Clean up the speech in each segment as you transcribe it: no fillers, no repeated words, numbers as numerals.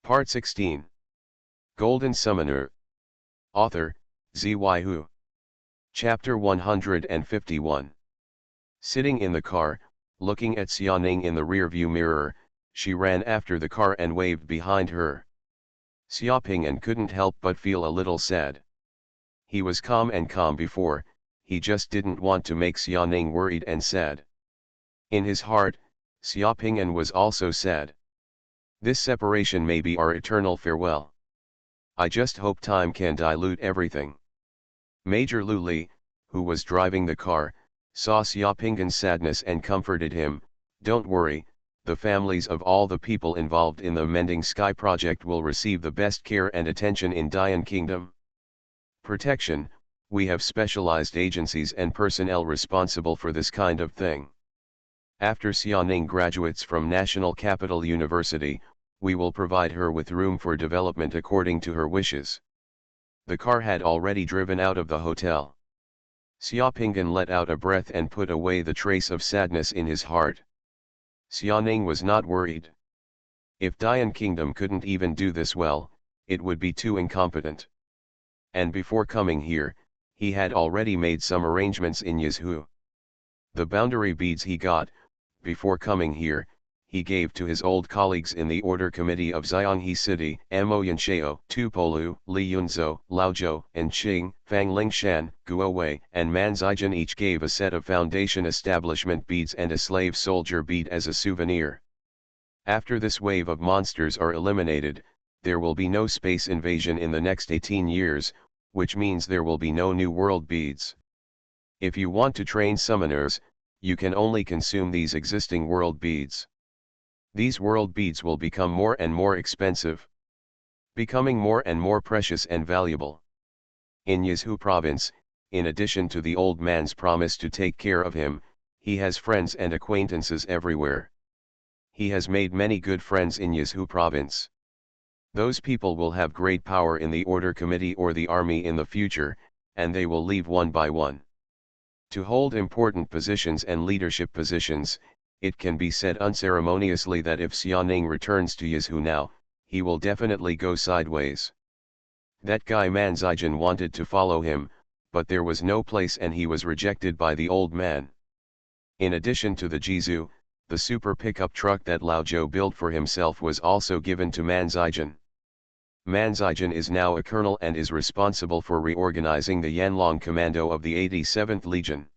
Part 16. Golden Summoner. Author, Xuanhuan. Chapter 151. Sitting in the car, looking at Xiaoning in the rearview mirror, she ran after the car and waved behind her. Xiaoping'an couldn't help but feel a little sad. He was calm before, he just didn't want to make Xiaoning worried and sad. In his heart, Xiaoping'an was also sad. This separation may be our eternal farewell. I just hope time can dilute everything. Major Lu Li, who was driving the car, saw Xiaoping'an's sadness and comforted him. Don't worry, the families of all the people involved in the Mending Sky project will receive the best care and attention in Dian Kingdom. Protection, we have specialized agencies and personnel responsible for this kind of thing. After Xiaoning graduates from National Capital University, we will provide her with room for development according to her wishes. The car had already driven out of the hotel. Xiaoping'an let out a breath and put away the trace of sadness in his heart. Xiaoning was not worried. If Dian Kingdom couldn't even do this well, it would be too incompetent. And before coming here, he had already made some arrangements in Yizhu. The boundary beads he got, before coming here, he gave to his old colleagues in the Order Committee of Xianghe City, Mo Yanxiao, Tupolu, Li Yunzhou, Laozhou, and Qing, Fang Lingshan, Guowei, and Man Zijin each gave a set of foundation establishment beads and a slave soldier bead as a souvenir. After this wave of monsters are eliminated, there will be no space invasion in the next 18 years, which means there will be no new world beads. If you want to train summoners, you can only consume these existing world beads. These world beads will become more and more expensive, becoming more and more precious and valuable. In Yizhu province, in addition to the old man's promise to take care of him, he has friends and acquaintances everywhere. He has made many good friends in Yizhu province. Those people will have great power in the Order Committee or the army in the future, and they will leave one by one. To hold important positions and leadership positions, it can be said unceremoniously that if Xiaoning returns to Yizhu now, he will definitely go sideways. That guy Man Zijin wanted to follow him, but there was no place and he was rejected by the old man. In addition to the Jizu, the super pickup truck that Laozhou built for himself was also given to Man Zijin. Man Zijin is now a colonel and is responsible for reorganizing the Yanlong Commando of the 87th Legion.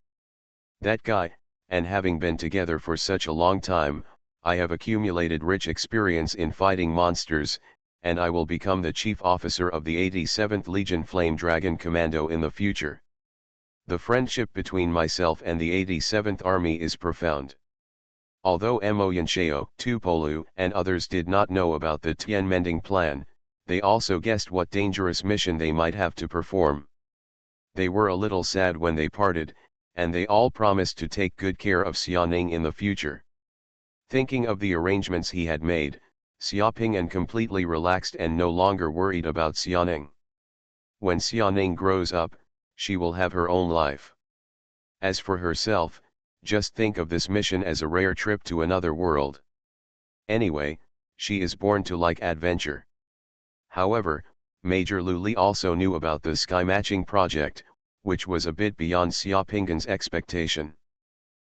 That guy, and having been together for such a long time, I have accumulated rich experience in fighting monsters, and I will become the chief officer of the 87th Legion Flame Dragon Commando in the future. The friendship between myself and the 87th Army is profound. Although Mo Yanxiao, Tupolu, and others did not know about the Tian Mending plan, they also guessed what dangerous mission they might have to perform. They were a little sad when they parted, and they all promised to take good care of Xiaoning in the future. Thinking of the arrangements he had made, Xiaoping'an completely relaxed and no longer worried about Xiaoning. When Xiaoning grows up, she will have her own life. As for herself, just think of this mission as a rare trip to another world. Anyway, she is born to like adventure. However, Major Lu Li also knew about the sky matching project, which was a bit beyond Xiaoping'an's expectation.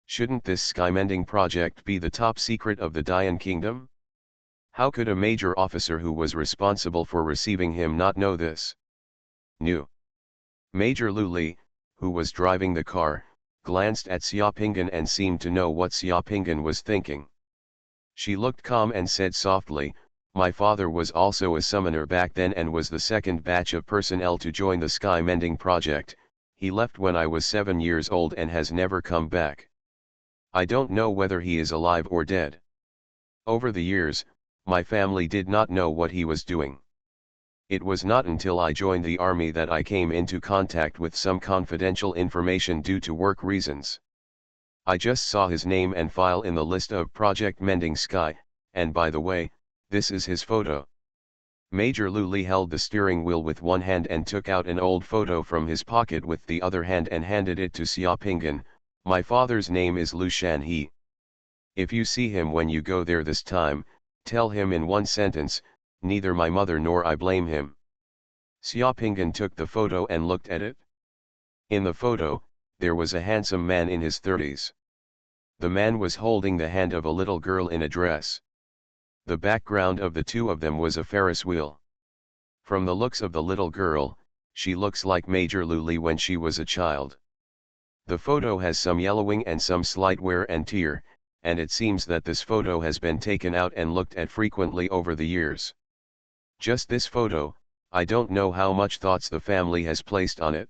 Shouldn't this sky mending project be the top secret of the Dian Kingdom? How could a major officer who was responsible for receiving him not know this? Knew. Major Lu Li, who was driving the car, glanced at Xiaoping'an and seemed to know what Xiaoping'an was thinking. She looked calm and said softly, "My father was also a summoner back then and was the second batch of personnel to join the sky mending project. He left when I was 7 years old and has never come back. I don't know whether he is alive or dead. Over the years, my family did not know what he was doing. It was not until I joined the army that I came into contact with some confidential information due to work reasons. I just saw his name and file in the list of Project Mending Sky, and by the way, this is his photo." Major Lu Li held the steering wheel with one hand and took out an old photo from his pocket with the other hand and handed it to Xiaoping'an. "My father's name is Lu Shanhe. If you see him when you go there this time, tell him in one sentence, neither my mother nor I blame him. Xiaopinggan took the photo and looked at it. In the photo, there was a handsome man in his 30s. The man was holding the hand of a little girl in a dress. The background of the two of them was a Ferris wheel. From the looks of the little girl, she looks like Major Luli when she was a child. The photo has some yellowing and some slight wear and tear, and it seems that this photo has been taken out and looked at frequently over the years. Just this photo, I don't know how much thoughts the family has placed on it.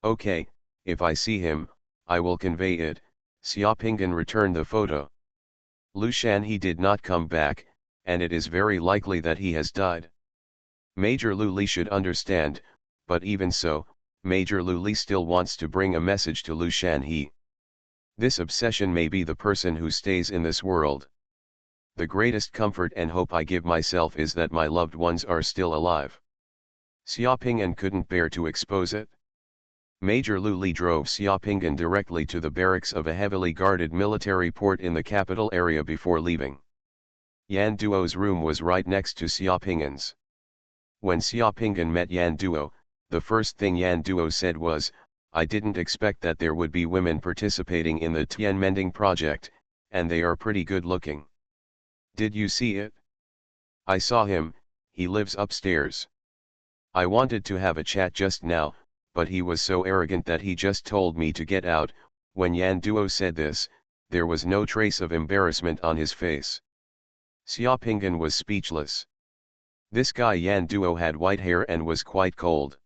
Okay, if I see him, I will convey it. Xiaopinggan returned the photo. Lu Shanhe did not come back, and it is very likely that he has died. Major Luli should understand, but even so, Major Luli still wants to bring a message to Lu Shanhe. This obsession may be the person who stays in this world. The greatest comfort and hope I give myself is that my loved ones are still alive. Xiaopinggan couldn't bear to expose it. Major Luli drove Xiaopinggan directly to the barracks of a heavily guarded military port in the capital area before leaving. Yan Duo's room was right next to Xiaopinggan's. When Xiaopinggan met Yan Duo, the first thing Yan Duo said was, "I didn't expect that there would be women participating in the Tian Mending project, and they are pretty good looking. Did you see it?" "I saw him, he lives upstairs. I wanted to have a chat just now, but he was so arrogant that he just told me to get out." When Yan Duo said this, there was no trace of embarrassment on his face. Xiaopinggan was speechless. This guy Yan Duo had white hair and was quite cold.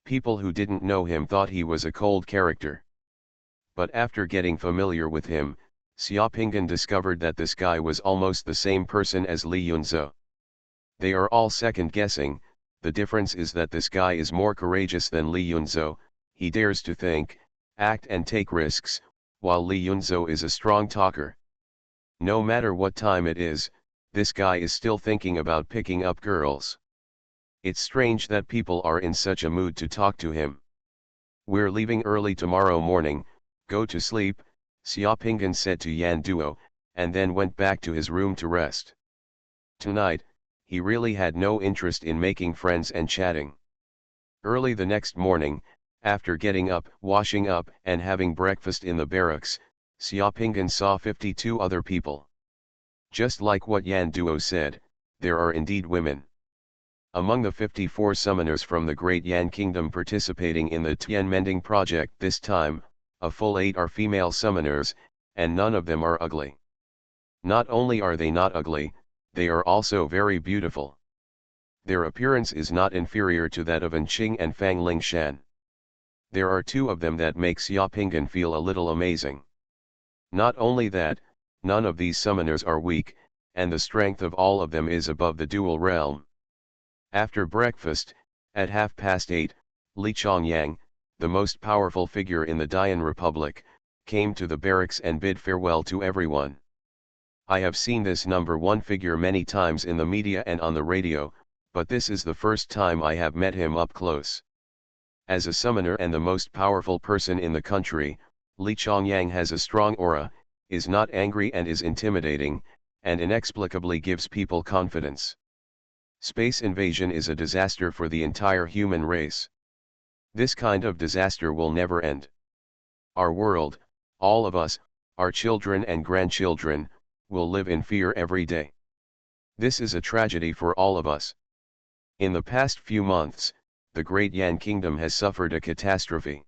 People who didn't know him thought he was a cold character. But after getting familiar with him, Xiaopinggan discovered that this guy was almost the same person as Li Yunzhou. They are all second-guessing. The difference is that this guy is more courageous than Li Yunzhou. He dares to think, act and take risks, while Li Yunzhou is a strong talker. No matter what time it is, this guy is still thinking about picking up girls. It's strange that people are in such a mood to talk to him. "We're leaving early tomorrow morning, go to sleep," Xiaopinggan said to Yan Duo, and then went back to his room to rest. Tonight, he really had no interest in making friends and chatting. Early the next morning, after getting up, washing up, and having breakfast in the barracks, Xiaopinggan saw 52 other people. Just like what Yan Duo said, there are indeed women. Among the 54 summoners from the Great Yan Kingdom participating in the Tian Mending project this time, a full 8 are female summoners, and none of them are ugly. Not only are they not ugly, they are also very beautiful. Their appearance is not inferior to that of Anqing and Fang Lingshan. There are 2 of them that make Xiaopinggan feel a little amazing. Not only that, none of these summoners are weak, and the strength of all of them is above the dual realm. After breakfast, at 8:30, Li Chongyang, the most powerful figure in the Dian Republic, came to the barracks and bid farewell to everyone. I have seen this number 1 figure many times in the media and on the radio, but this is the first time I have met him up close. As a summoner and the most powerful person in the country, Li Chongyang has a strong aura, is not angry and is intimidating, and inexplicably gives people confidence. Space invasion is a disaster for the entire human race. This kind of disaster will never end. Our world, all of us, our children and grandchildren, will live in fear every day. This is a tragedy for all of us. In the past few months, the Great Yan Kingdom has suffered a catastrophe.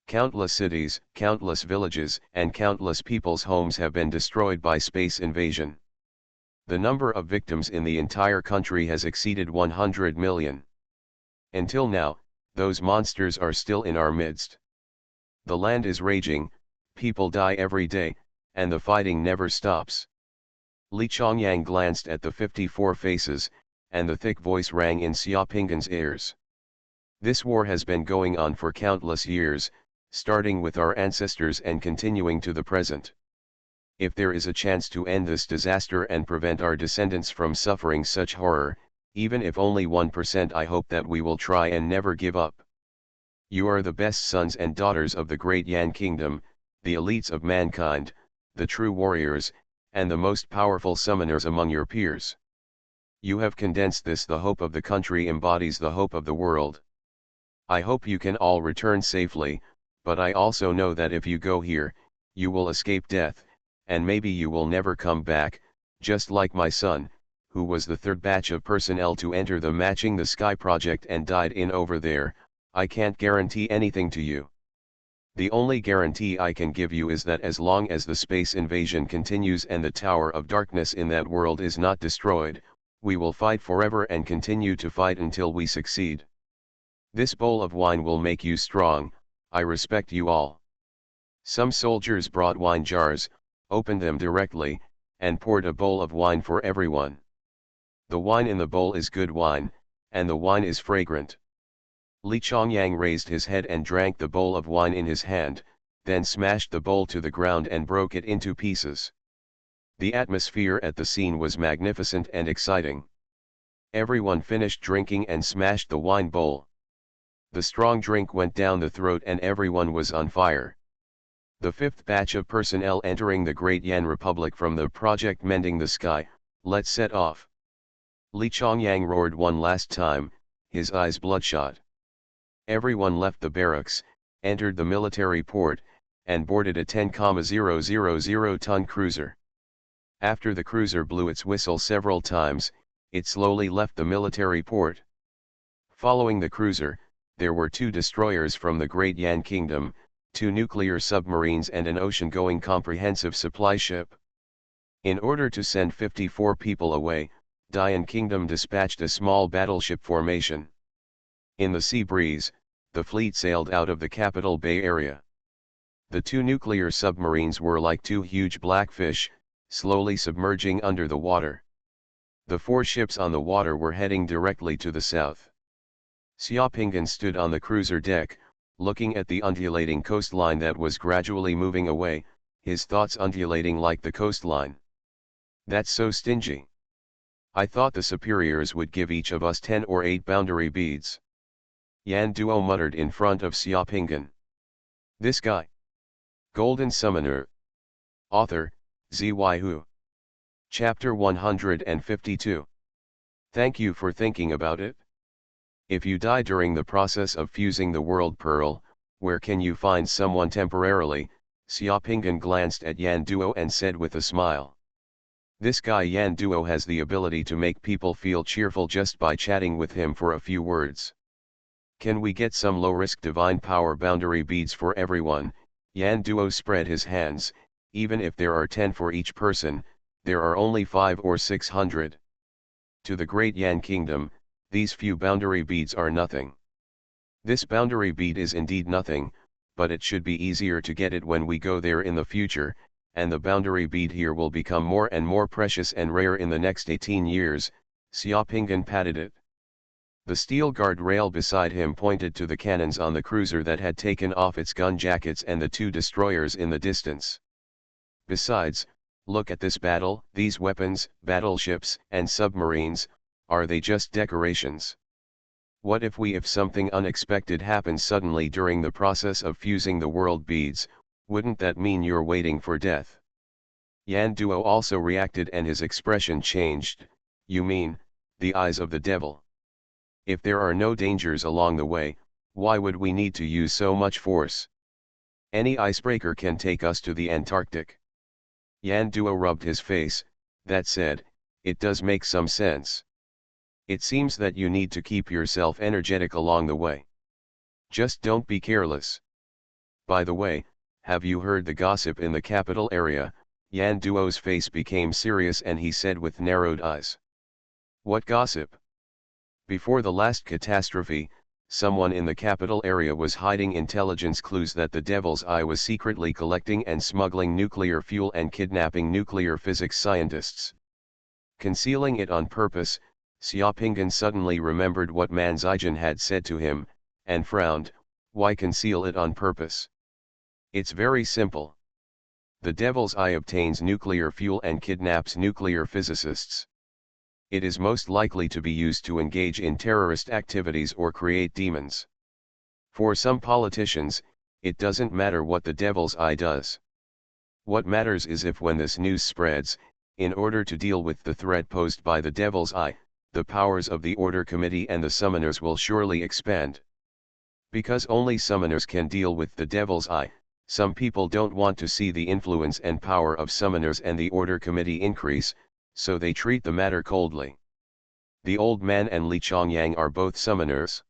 Countless cities, countless villages, and countless people's homes have been destroyed by space invasion. The number of victims in the entire country has exceeded 100 million. Until now, those monsters are still in our midst. The land is raging, people die every day, and the fighting never stops. Li Chongyang glanced at the 54 faces, and the thick voice rang in Xiaopinggan's ears. This war has been going on for countless years, starting with our ancestors and continuing to the present. If there is a chance to end this disaster and prevent our descendants from suffering such horror, even if only 1%, I hope that we will try and never give up. You are the best sons and daughters of the Great Yan Kingdom, the elites of mankind, the true warriors, and the most powerful summoners among your peers. You have condensed this. The hope of the country embodies the hope of the world. I hope you can all return safely, but I also know that if you go here, you will escape death, and maybe you will never come back, just like my son, who was the third batch of personnel to enter the Matching the Sky project and died in over there. I can't guarantee anything to you. The only guarantee I can give you is that as long as the space invasion continues and the Tower of Darkness in that world is not destroyed, we will fight forever and continue to fight until we succeed. This bowl of wine will make you strong. I respect you all. Some soldiers brought wine jars, opened them directly, and poured a bowl of wine for everyone. The wine in the bowl is good wine, and the wine is fragrant. Li Chongyang raised his head and drank the bowl of wine in his hand, then smashed the bowl to the ground and broke it into pieces. The atmosphere at the scene was magnificent and exciting. Everyone finished drinking and smashed the wine bowl. The strong drink went down the throat and everyone was on fire. The fifth batch of personnel entering the Great Yan Republic from the project Mending the Sky, let's set off. Li Chongyang roared one last time, his eyes bloodshot. Everyone left the barracks, entered the military port, and boarded a 10,000-ton cruiser. After the cruiser blew its whistle several times, it slowly left the military port. Following the cruiser, there were 2 destroyers from the Great Yan Kingdom, 2 nuclear submarines and an ocean-going comprehensive supply ship. In order to send 54 people away, Dian Kingdom dispatched a small battleship formation. In the sea breeze, the fleet sailed out of the capital Bay Area. The 2 nuclear submarines were like 2 huge blackfish, slowly submerging under the water. The 4 ships on the water were heading directly to the south. Xiaopingyan stood on the cruiser deck, looking at the undulating coastline that was gradually moving away, his thoughts undulating like the coastline. That's so stingy. I thought the superiors would give each of us 10 or 8 boundary beads. Yan Duo muttered in front of Xiaopingyan. This guy. Golden Summoner. Author, Xuanhuan. Chapter 152. Thank you for thinking about it. If you die during the process of fusing the World Pearl, where can you find someone temporarily? Xiaopingyan glanced at Yan Duo and said with a smile. This guy Yan Duo has the ability to make people feel cheerful just by chatting with him for a few words. Can we get some low-risk divine power boundary beads for everyone? Yan Duo spread his hands. Even if there are 10 for each person, there are only 500 or 600. To the Great Yan Kingdom, these few boundary beads are nothing. This boundary bead is indeed nothing, but it should be easier to get it when we go there in the future, and the boundary bead here will become more and more precious and rare in the next 18 years, Xiaopingyan patted it. The steel guard rail beside him pointed to the cannons on the cruiser that had taken off its gun jackets and the 2 destroyers in the distance. Besides, look at this battle, these weapons, battleships, and submarines, are they just decorations? What if something unexpected happens suddenly during the process of fusing the world beads, wouldn't that mean you're waiting for death? Yan Duo also reacted and his expression changed. You mean, the eyes of the devil? If there are no dangers along the way, why would we need to use so much force? Any icebreaker can take us to the Antarctic. Yan Duo rubbed his face. That said, it does make some sense. It seems that you need to keep yourself energetic along the way. Just don't be careless. By the way, have you heard the gossip in the capital area? Yan Duo's face became serious and he said with narrowed eyes. What gossip? Before the last catastrophe, someone in the capital area was hiding intelligence clues that the Devil's Eye was secretly collecting and smuggling nuclear fuel and kidnapping nuclear physics scientists. Concealing it on purpose, Xiaopingyan suddenly remembered what Man Zijin had said to him, and frowned. Why conceal it on purpose? It's very simple. The Devil's Eye obtains nuclear fuel and kidnaps nuclear physicists. It is most likely to be used to engage in terrorist activities or create demons. For some politicians, it doesn't matter what the Devil's Eye does. What matters is if when this news spreads, in order to deal with the threat posed by the Devil's Eye, the powers of the Order Committee and the summoners will surely expand. Because only summoners can deal with the Devil's Eye, some people don't want to see the influence and power of summoners and the Order Committee increase, so they treat the matter coldly. The old man and Li Chongyang are both summoners.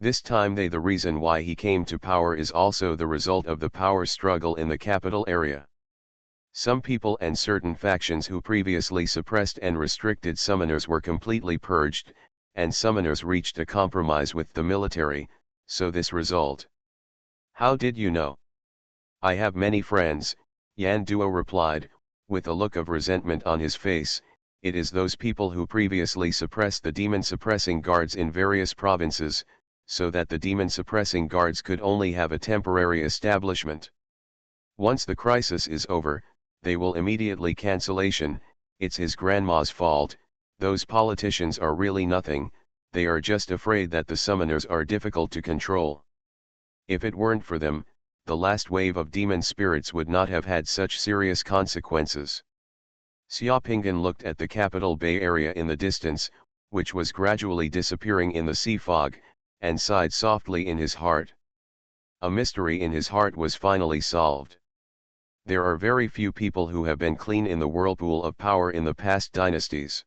This time the reason why he came to power is also the result of the power struggle in the capital area. Some people and certain factions who previously suppressed and restricted summoners were completely purged, and summoners reached a compromise with the military, so this result. How did you know? I have many friends, Yan Duo replied, with a look of resentment on his face. It is those people who previously suppressed the demon suppressing guards in various provinces, so that the demon suppressing guards could only have a temporary establishment. Once the crisis is over, they will immediately cancellation. It's his grandma's fault. Those politicians are really nothing, they are just afraid that the summoners are difficult to control. If it weren't for them, the last wave of demon spirits would not have had such serious consequences. Xiaopinggan looked at the capital Bay Area in the distance, which was gradually disappearing in the sea fog, and sighed softly in his heart. A mystery in his heart was finally solved. There are very few people who have been clean in the whirlpool of power in the past dynasties.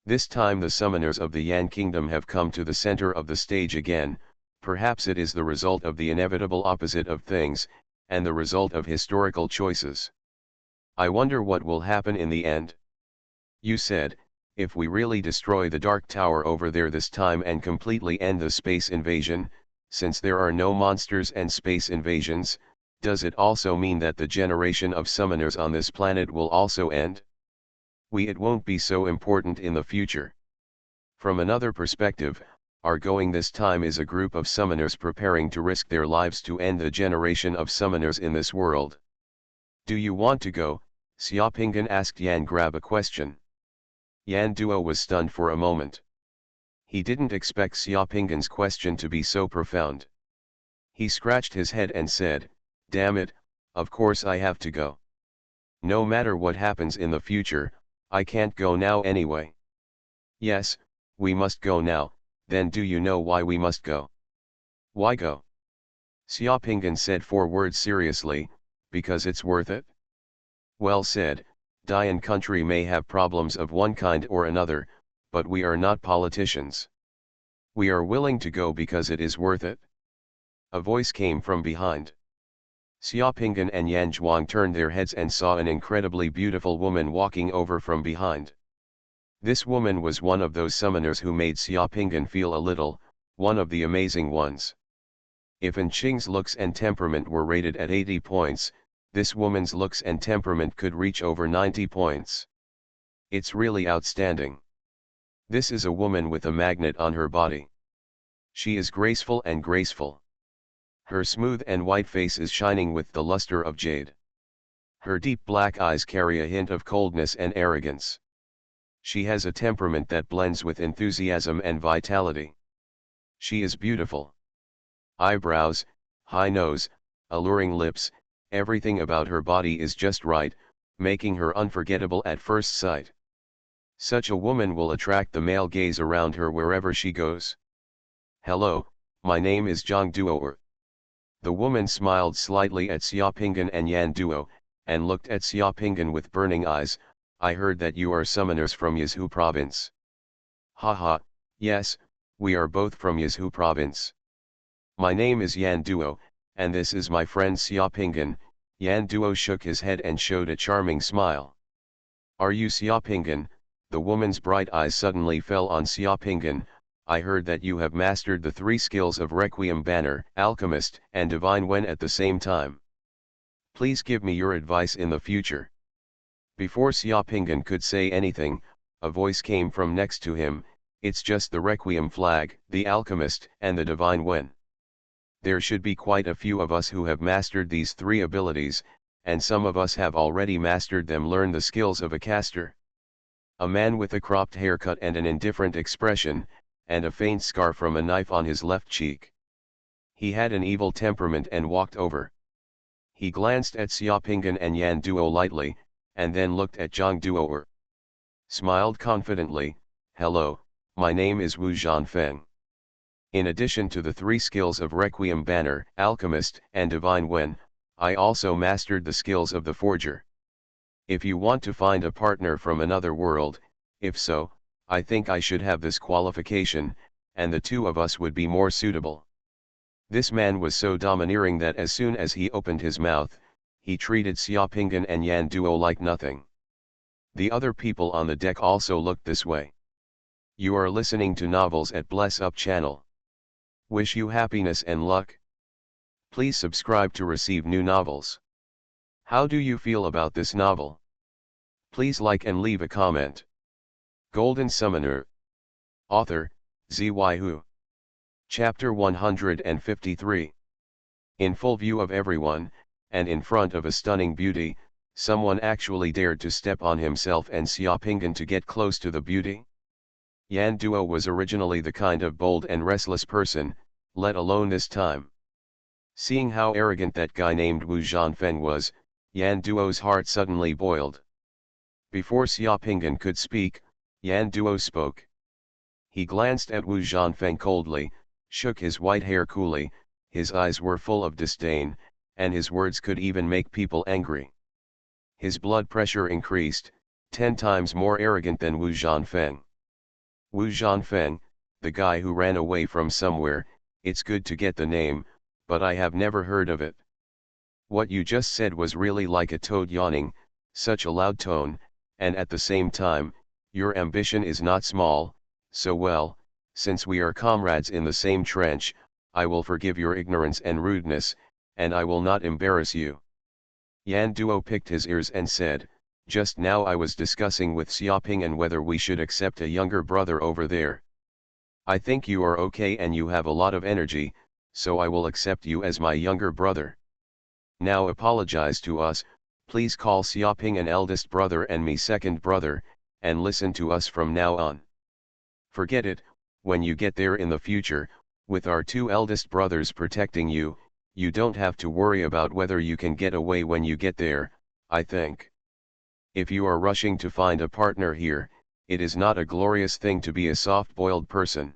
This time the summoners of the Yan Kingdom have come to the center of the stage again. Perhaps it is the result of the inevitable opposite of things, and the result of historical choices. I wonder what will happen in the end. You said, if we really destroy the Dark Tower over there this time and completely end the space invasion, since there are no monsters and space invasions, does it also mean that the generation of summoners on this planet will also end? It won't be so important in the future. From another perspective, our going this time is a group of summoners preparing to risk their lives to end the generation of summoners in this world. Do you want to go? Xiaopinggan asked Yan Grab a question. Yan Duo was stunned for a moment. He didn't expect Xiaopinggan's question to be so profound. He scratched his head and said, damn it, of course I have to go. No matter what happens in the future, I can't go now anyway. Yes, we must go now. Then do you know why we must go? Why go? Xiaopinggan said 4 words seriously, because it's worth it. Well said. Dian country may have problems of one kind or another, but we are not politicians. We are willing to go because it is worth it. A voice came from behind. Xiaopinggan and Yan Zhuang turned their heads and saw an incredibly beautiful woman walking over from behind. This woman was one of those summoners who made Xiaopinggan feel a little, one of the amazing ones. If An Qing's looks and temperament were rated at 80 points, this woman's looks and temperament could reach over 90 points. It's really outstanding. This is a woman with a magnet on her body. She is graceful and graceful. Her smooth and white face is shining with the luster of jade. Her deep black eyes carry a hint of coldness and arrogance. She has a temperament that blends with enthusiasm and vitality. She is beautiful. Eyebrows, high nose, alluring lips, everything about her body is just right, making her unforgettable at first sight. Such a woman will attract the male gaze around her wherever she goes. Hello, my name is Zhang Duo. The woman smiled slightly at Xiaopinggan and Yan Duo, and looked at Xiaopinggan with burning eyes. I heard that you are summoners from Yizhou province. Haha, yes, we are both from Yizhou province. My name is Yan Duo, and this is my friend Xiaopinggan. Yan Duo shook his head and showed a charming smile. Are you Xiaopinggan? The woman's bright eyes suddenly fell on Xiaopinggan. I heard that you have mastered the 3 skills of Requiem Banner, Alchemist, and Divine Wen at the same time. Please give me your advice in the future. Before Xiaopinggan could say anything, a voice came from next to him. It's just the Requiem flag, the Alchemist, and the Divine Wen. There should be quite a few of us who have mastered these 3 abilities, and some of us have already mastered them. Learn the skills of a caster. A man with a cropped haircut and an indifferent expression, and a faint scar from a knife on his left cheek. He had an evil temperament and walked over. He glanced at Xiaopinggan and Yan Duo lightly, and then looked at Zhang Duo. Smiled confidently. Hello, my name is Wu Zhanfeng. In addition to the 3 skills of Requiem Banner, Alchemist, and Divine Wen, I also mastered the skills of the Forger. If you want to find a partner from another world, if so, I think I should have this qualification, and the 2 of us would be more suitable. This man was so domineering that as soon as he opened his mouth, he treated Xiaopingyan and Yan Duo like nothing. The other people on the deck also looked this way. You are listening to Novels at Bless Up channel. Wish you happiness and luck. Please subscribe to receive new novels. How do you feel about this novel? Please like and leave a comment. Golden Summoner. Author, Xuanhuan. Chapter 153. In full view of everyone, and in front of a stunning beauty, someone actually dared to step on himself and Xiaopingyan to get close to the beauty? Yan Duo was originally the kind of bold and restless person, let alone this time. Seeing how arrogant that guy named Wu Zhanfeng was, Yan Duo's heart suddenly boiled. Before Xiaopingyan could speak, Yan Duo spoke. He glanced at Wu Zhanfeng coldly, shook his white hair coolly, his eyes were full of disdain, and his words could even make people angry. His blood pressure increased, 10 times more arrogant than Wu Zhanfeng. Wu Zhanfeng, the guy who ran away from somewhere, it's good to get the name, but I have never heard of it. What you just said was really like a toad yawning, such a loud tone, and at the same time, your ambition is not small, so well, since we are comrades in the same trench, I will forgive your ignorance and rudeness, and I will not embarrass you. Yan Duo picked his ears and said, just now I was discussing with Xiaopingyan whether we should accept a younger brother over there. I think you are okay and you have a lot of energy, so I will accept you as my younger brother. Now apologize to us, please call Xiaopingyan eldest brother and me second brother, and listen to us from now on. Forget it, when you get there in the future, with our 2 eldest brothers protecting you, you don't have to worry about whether you can get away when you get there, I think. If you are rushing to find a partner here, it is not a glorious thing to be a soft-boiled person.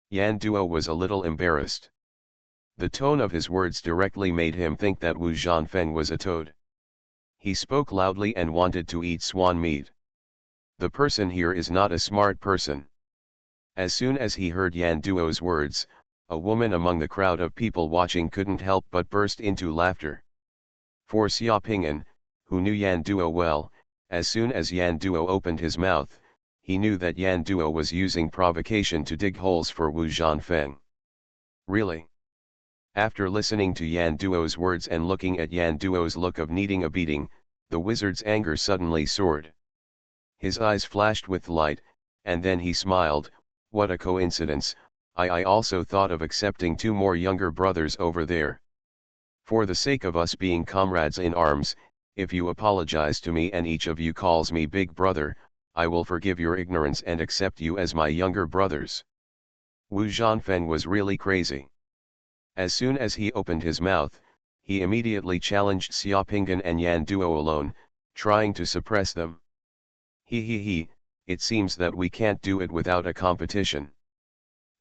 Yan Duo was a little embarrassed. The tone of his words directly made him think that Wu Zhanfeng was a toad. He spoke loudly and wanted to eat swan meat. The person here is not a smart person. As soon as he heard Yan Duo's words, a woman among the crowd of people watching couldn't help but burst into laughter. For Xiaopingyan, who knew Yan Duo well, as soon as Yan Duo opened his mouth, he knew that Yan Duo was using provocation to dig holes for Wu Zhanfeng. Really? After listening to Yan Duo's words and looking at Yan Duo's look of needing a beating, the wizard's anger suddenly soared. His eyes flashed with light, and then he smiled, what a coincidence, I also thought of accepting 2 more younger brothers over there. For the sake of us being comrades in arms, if you apologize to me and each of you calls me big brother, I will forgive your ignorance and accept you as my younger brothers. Wu Zhanfeng was really crazy. As soon as he opened his mouth, he immediately challenged Xiaopingyan and Yan Duo alone, trying to suppress them. It seems that we can't do it without a competition.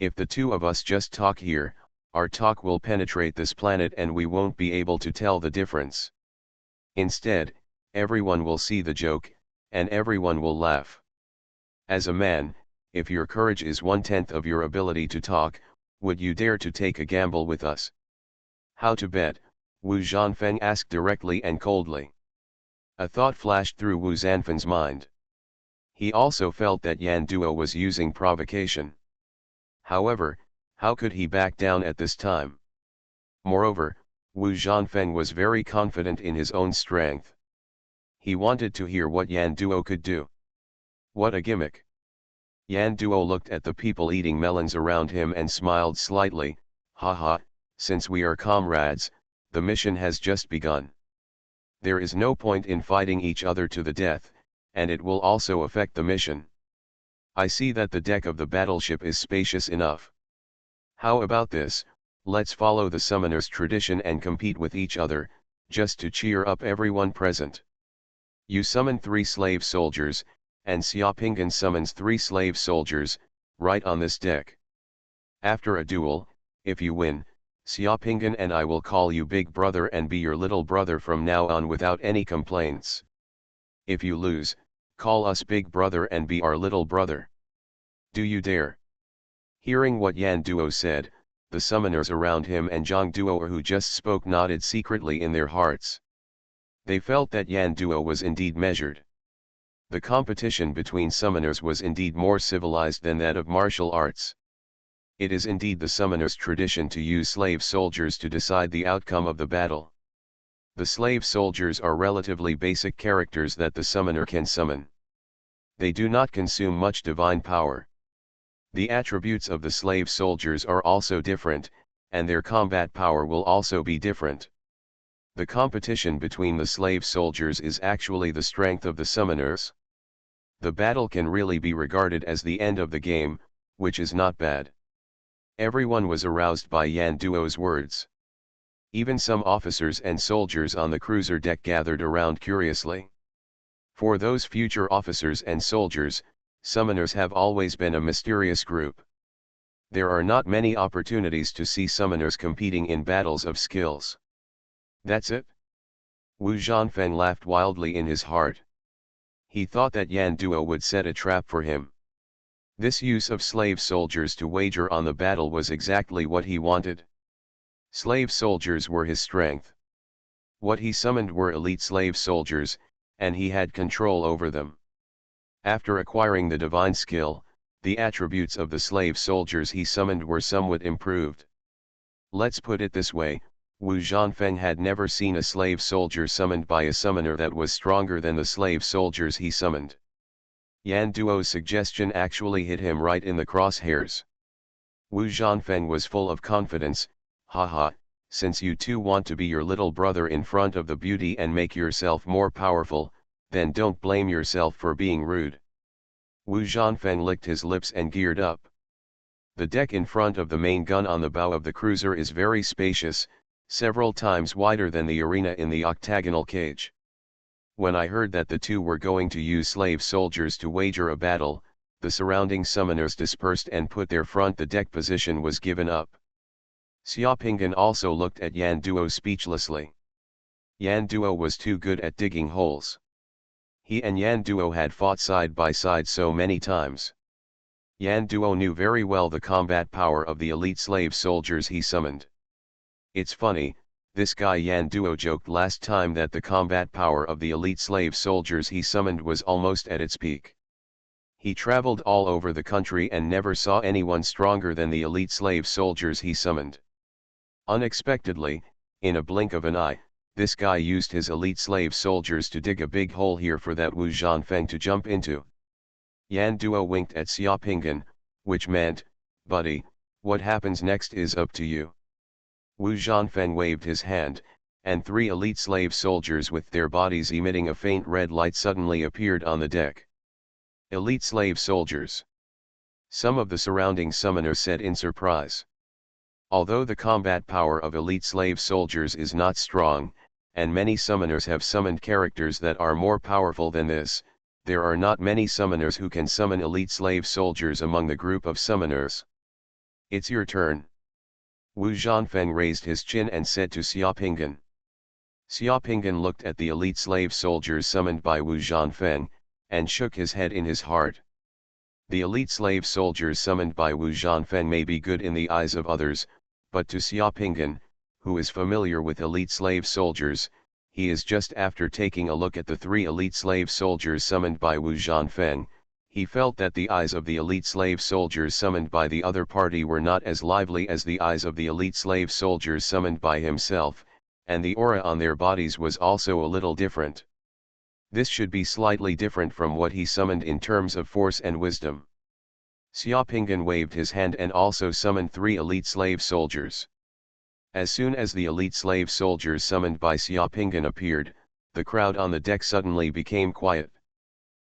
If the 2 of us just talk here, our talk will penetrate this planet and we won't be able to tell the difference. Instead, everyone will see the joke, and everyone will laugh. As a man, if your courage is 1/10 of your ability to talk, would you dare to take a gamble with us? How to bet? Wu Zhanfeng asked directly and coldly. A thought flashed through Wu Zhanfeng's mind. He also felt that Yan Duo was using provocation. However, how could he back down at this time? Moreover, Wu Zhanfeng was very confident in his own strength. He wanted to hear what Yan Duo could do. What a gimmick! Yan Duo looked at the people eating melons around him and smiled slightly, haha, since we are comrades, the mission has just begun. There is no point in fighting each other to the death, and it will also affect the mission. I see that the deck of the battleship is spacious enough. How about this? Let's follow the summoner's tradition and compete with each other, just to cheer up everyone present. You summon 3 slave soldiers, and Xiaopinggan summons 3 slave soldiers, right on this deck. After a duel, if you win, Xiaopinggan and I will call you big brother and be your little brother from now on without any complaints. If you lose, call us big brother and be our little brother. Do you dare? Hearing what Yan Duo said, the summoners around him and Zhang Duo who just spoke nodded secretly in their hearts. They felt that Yan Duo was indeed measured. The competition between summoners was indeed more civilized than that of martial arts. It is indeed the summoners' tradition to use slave soldiers to decide the outcome of the battle. The slave soldiers are relatively basic characters that the summoner can summon. They do not consume much divine power. The attributes of the slave soldiers are also different, and their combat power will also be different. The competition between the slave soldiers is actually the strength of the summoners. The battle can really be regarded as the end of the game, which is not bad. Everyone was aroused by Yan Duo's words. Even some officers and soldiers on the cruiser deck gathered around curiously. For those future officers and soldiers, summoners have always been a mysterious group. There are not many opportunities to see summoners competing in battles of skills. That's it? Wu Zhanfeng laughed wildly in his heart. He thought that Yan Duo would set a trap for him. This use of slave soldiers to wager on the battle was exactly what he wanted. Slave soldiers were his strength. What he summoned were elite slave soldiers, and he had control over them. After acquiring the divine skill, the attributes of the slave soldiers he summoned were somewhat improved. Let's put it this way, Wu Zhanfeng had never seen a slave soldier summoned by a summoner that was stronger than the slave soldiers he summoned. Yan Duo's suggestion actually hit him right in the crosshairs. Wu Zhanfeng was full of confidence. Haha, since you two want to be your little brother in front of the beauty and make yourself more powerful, then don't blame yourself for being rude. Wu Zhanfeng licked his lips and geared up. The deck in front of the main gun on the bow of the cruiser is very spacious, several times wider than the arena in the octagonal cage. When I heard that the two were going to use slave soldiers to wager a battle, the surrounding summoners dispersed and put their front. The deck position was given up. Xiaopinggan also looked at Yan Duo speechlessly. Yan Duo was too good at digging holes. He and Yan Duo had fought side by side so many times. Yan Duo knew very well the combat power of the elite slave soldiers he summoned. It's funny, this guy Yan Duo joked last time that the combat power of the elite slave soldiers he summoned was almost at its peak. He traveled all over the country and never saw anyone stronger than the elite slave soldiers he summoned. Unexpectedly, in a blink of an eye, this guy used his elite slave soldiers to dig a big hole here for that Wu Zhanfeng to jump into. Yan Duo winked at Xiaopinggan, which meant, buddy, what happens next is up to you. Wu Zhanfeng waved his hand, and 3 elite slave soldiers with their bodies emitting a faint red light suddenly appeared on the deck. Elite slave soldiers. Some of the surrounding summoners said in surprise. Although the combat power of elite slave soldiers is not strong, and many summoners have summoned characters that are more powerful than this, there are not many summoners who can summon elite slave soldiers among the group of summoners. It's your turn. Wu Zhanfeng raised his chin and said to Xiaopinggan. Xiaopinggan looked at the elite slave soldiers summoned by Wu Zhanfeng, and shook his head in his heart. The elite slave soldiers summoned by Wu Zhanfeng may be good in the eyes of others, but to Xiaopinggan, who is familiar with elite slave soldiers, he is just after taking a look at the 3 elite slave soldiers summoned by Wu Zhanfeng, he felt that the eyes of the elite slave soldiers summoned by the other party were not as lively as the eyes of the elite slave soldiers summoned by himself, and the aura on their bodies was also a little different. This should be slightly different from what he summoned in terms of force and wisdom. Xiaopinggan waved his hand and also summoned 3 elite slave soldiers. As soon as the elite slave soldiers summoned by Xiaopinggan appeared, the crowd on the deck suddenly became quiet.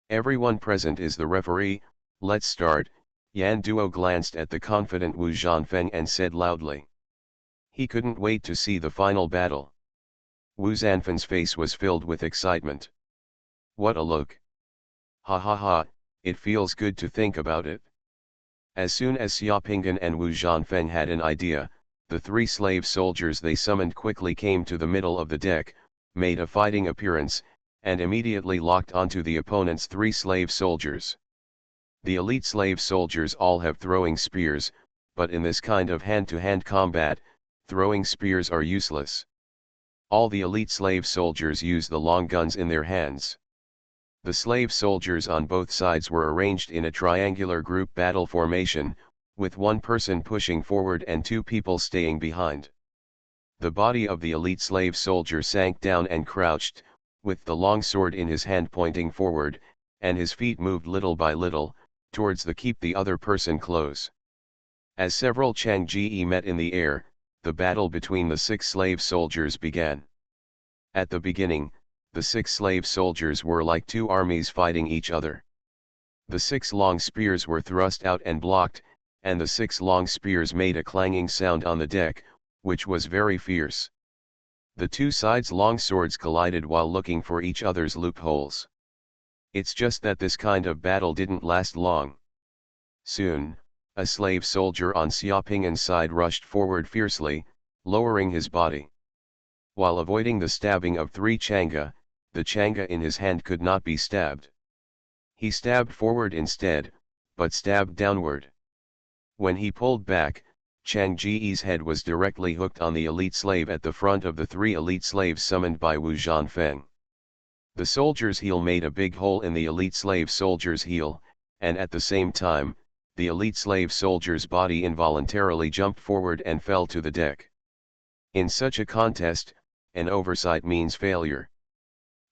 Everyone present is the referee, let's start. Yan Duo glanced at the confident Wu Zhanfeng and said loudly. He couldn't wait to see the final battle. Wu Zhanfeng's face was filled with excitement. What a look! Ha ha ha, it feels good to think about it. As soon as Xiaopinggan and Wu Zhanfeng had an idea, the 3 slave soldiers they summoned quickly came to the middle of the deck, made a fighting appearance, and immediately locked onto the opponent's 3 slave soldiers. The elite slave soldiers all have throwing spears, but in this kind of hand-to-hand combat, throwing spears are useless. All the elite slave soldiers use the long guns in their hands. The slave soldiers on both sides were arranged in a triangular group battle formation, with 1 person pushing forward and 2 people staying behind. The body of the elite slave soldier sank down and crouched, with the long sword in his hand pointing forward, and his feet moved little by little, towards the keep the other person close. As several Changji met in the air, the battle between the 6 slave soldiers began. At the beginning, the 6 slave soldiers were like 2 armies fighting each other. The 6 long spears were thrust out and blocked, and the 6 long spears made a clanging sound on the deck, which was very fierce. The 2 sides' long swords collided while looking for each other's loopholes. It's just that this kind of battle didn't last long. Soon, a slave soldier on Xiaopinggan's side rushed forward fiercely, lowering his body. While avoiding the stabbing of 3 Chang'e, the Chang'e in his hand could not be stabbed. He stabbed forward instead, but stabbed downward. When he pulled back, Chang Ji's head was directly hooked on the elite slave at the front of the 3 elite slaves summoned by Wu Zhanfeng. The soldier's heel made a big hole in the elite slave soldier's heel, and at the same time, the elite slave soldier's body involuntarily jumped forward and fell to the deck. In such a contest, an oversight means failure.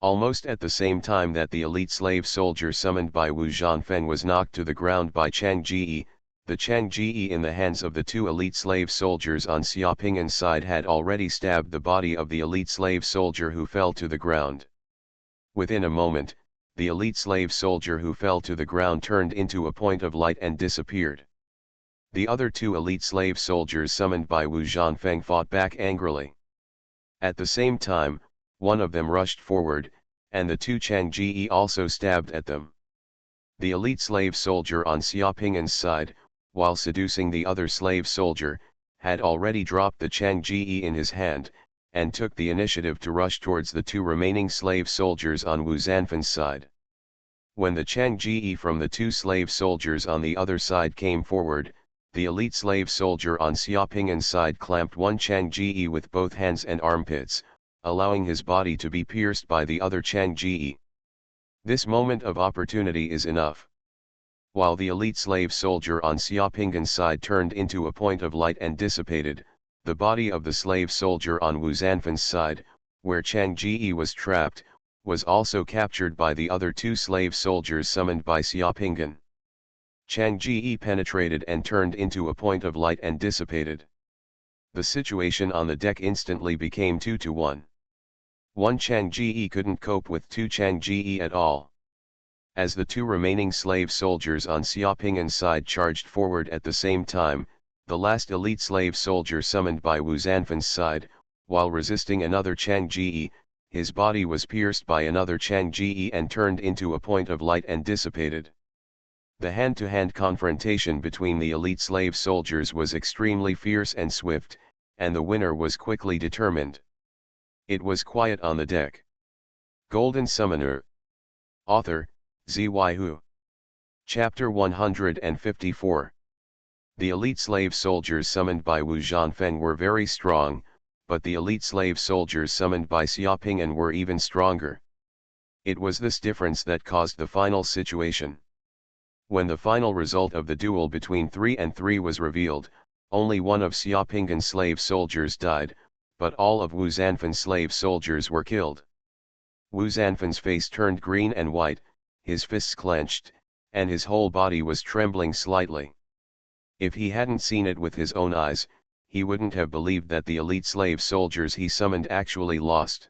Almost at the same time that the elite slave soldier summoned by Wu Zhanfeng was knocked to the ground by Chang Ji, the Chang Ji in the hands of the 2 elite slave soldiers on Xiaopinggan's side had already stabbed the body of the elite slave soldier who fell to the ground. Within a moment, the elite slave soldier who fell to the ground turned into a point of light and disappeared. The other 2 elite slave soldiers summoned by Wu Zhanfeng fought back angrily. At the same time, one of them rushed forward, and the 2 Chang Ji also stabbed at them. The elite slave soldier on Xiaopinggan's side, while seducing the other slave soldier, had already dropped the Chang Ji in his hand, and took the initiative to rush towards the 2 remaining slave soldiers on Wu Zhanfeng's side. When the Chang Ji from the 2 slave soldiers on the other side came forward, the elite slave soldier on Xiaopinggan's side clamped one Chang Ji with both hands and armpits, allowing his body to be pierced by the other Chang Ji. This moment of opportunity is enough. While the elite slave soldier on Xiaopinggan's side turned into a point of light and dissipated, the body of the slave soldier on Wu Zhanfeng's side, where Chang Ji was trapped, was also captured by the other 2 slave soldiers summoned by Xiaopinggan. Chang Ji penetrated and turned into a point of light and dissipated. The situation on the deck instantly became 2-1. One Chang Ji couldn't cope with 2 Chang Ji at all. As the 2 remaining slave soldiers on Xiaopinggan's side charged forward at the same time, the last elite slave soldier summoned by Wu Zhanfeng's side, while resisting another Chang Ji, his body was pierced by another Chang Ji and turned into a point of light and dissipated. The hand-to-hand confrontation between the elite slave soldiers was extremely fierce and swift, and the winner was quickly determined. It was quiet on the deck. Golden Summoner. Author, Xuanhuan. Chapter 154. The elite slave soldiers summoned by Wu Zhanfeng were very strong, but the elite slave soldiers summoned by Xiaopinggan were even stronger. It was this difference that caused the final situation. When the final result of the duel between 3 and 3 was revealed, only one of Xiaopinggan's slave soldiers died, but all of Wu Zhanfeng's slave soldiers were killed. Wu Zhanfeng's face turned green and white, his fists clenched, and his whole body was trembling slightly. If he hadn't seen it with his own eyes, he wouldn't have believed that the elite slave soldiers he summoned actually lost.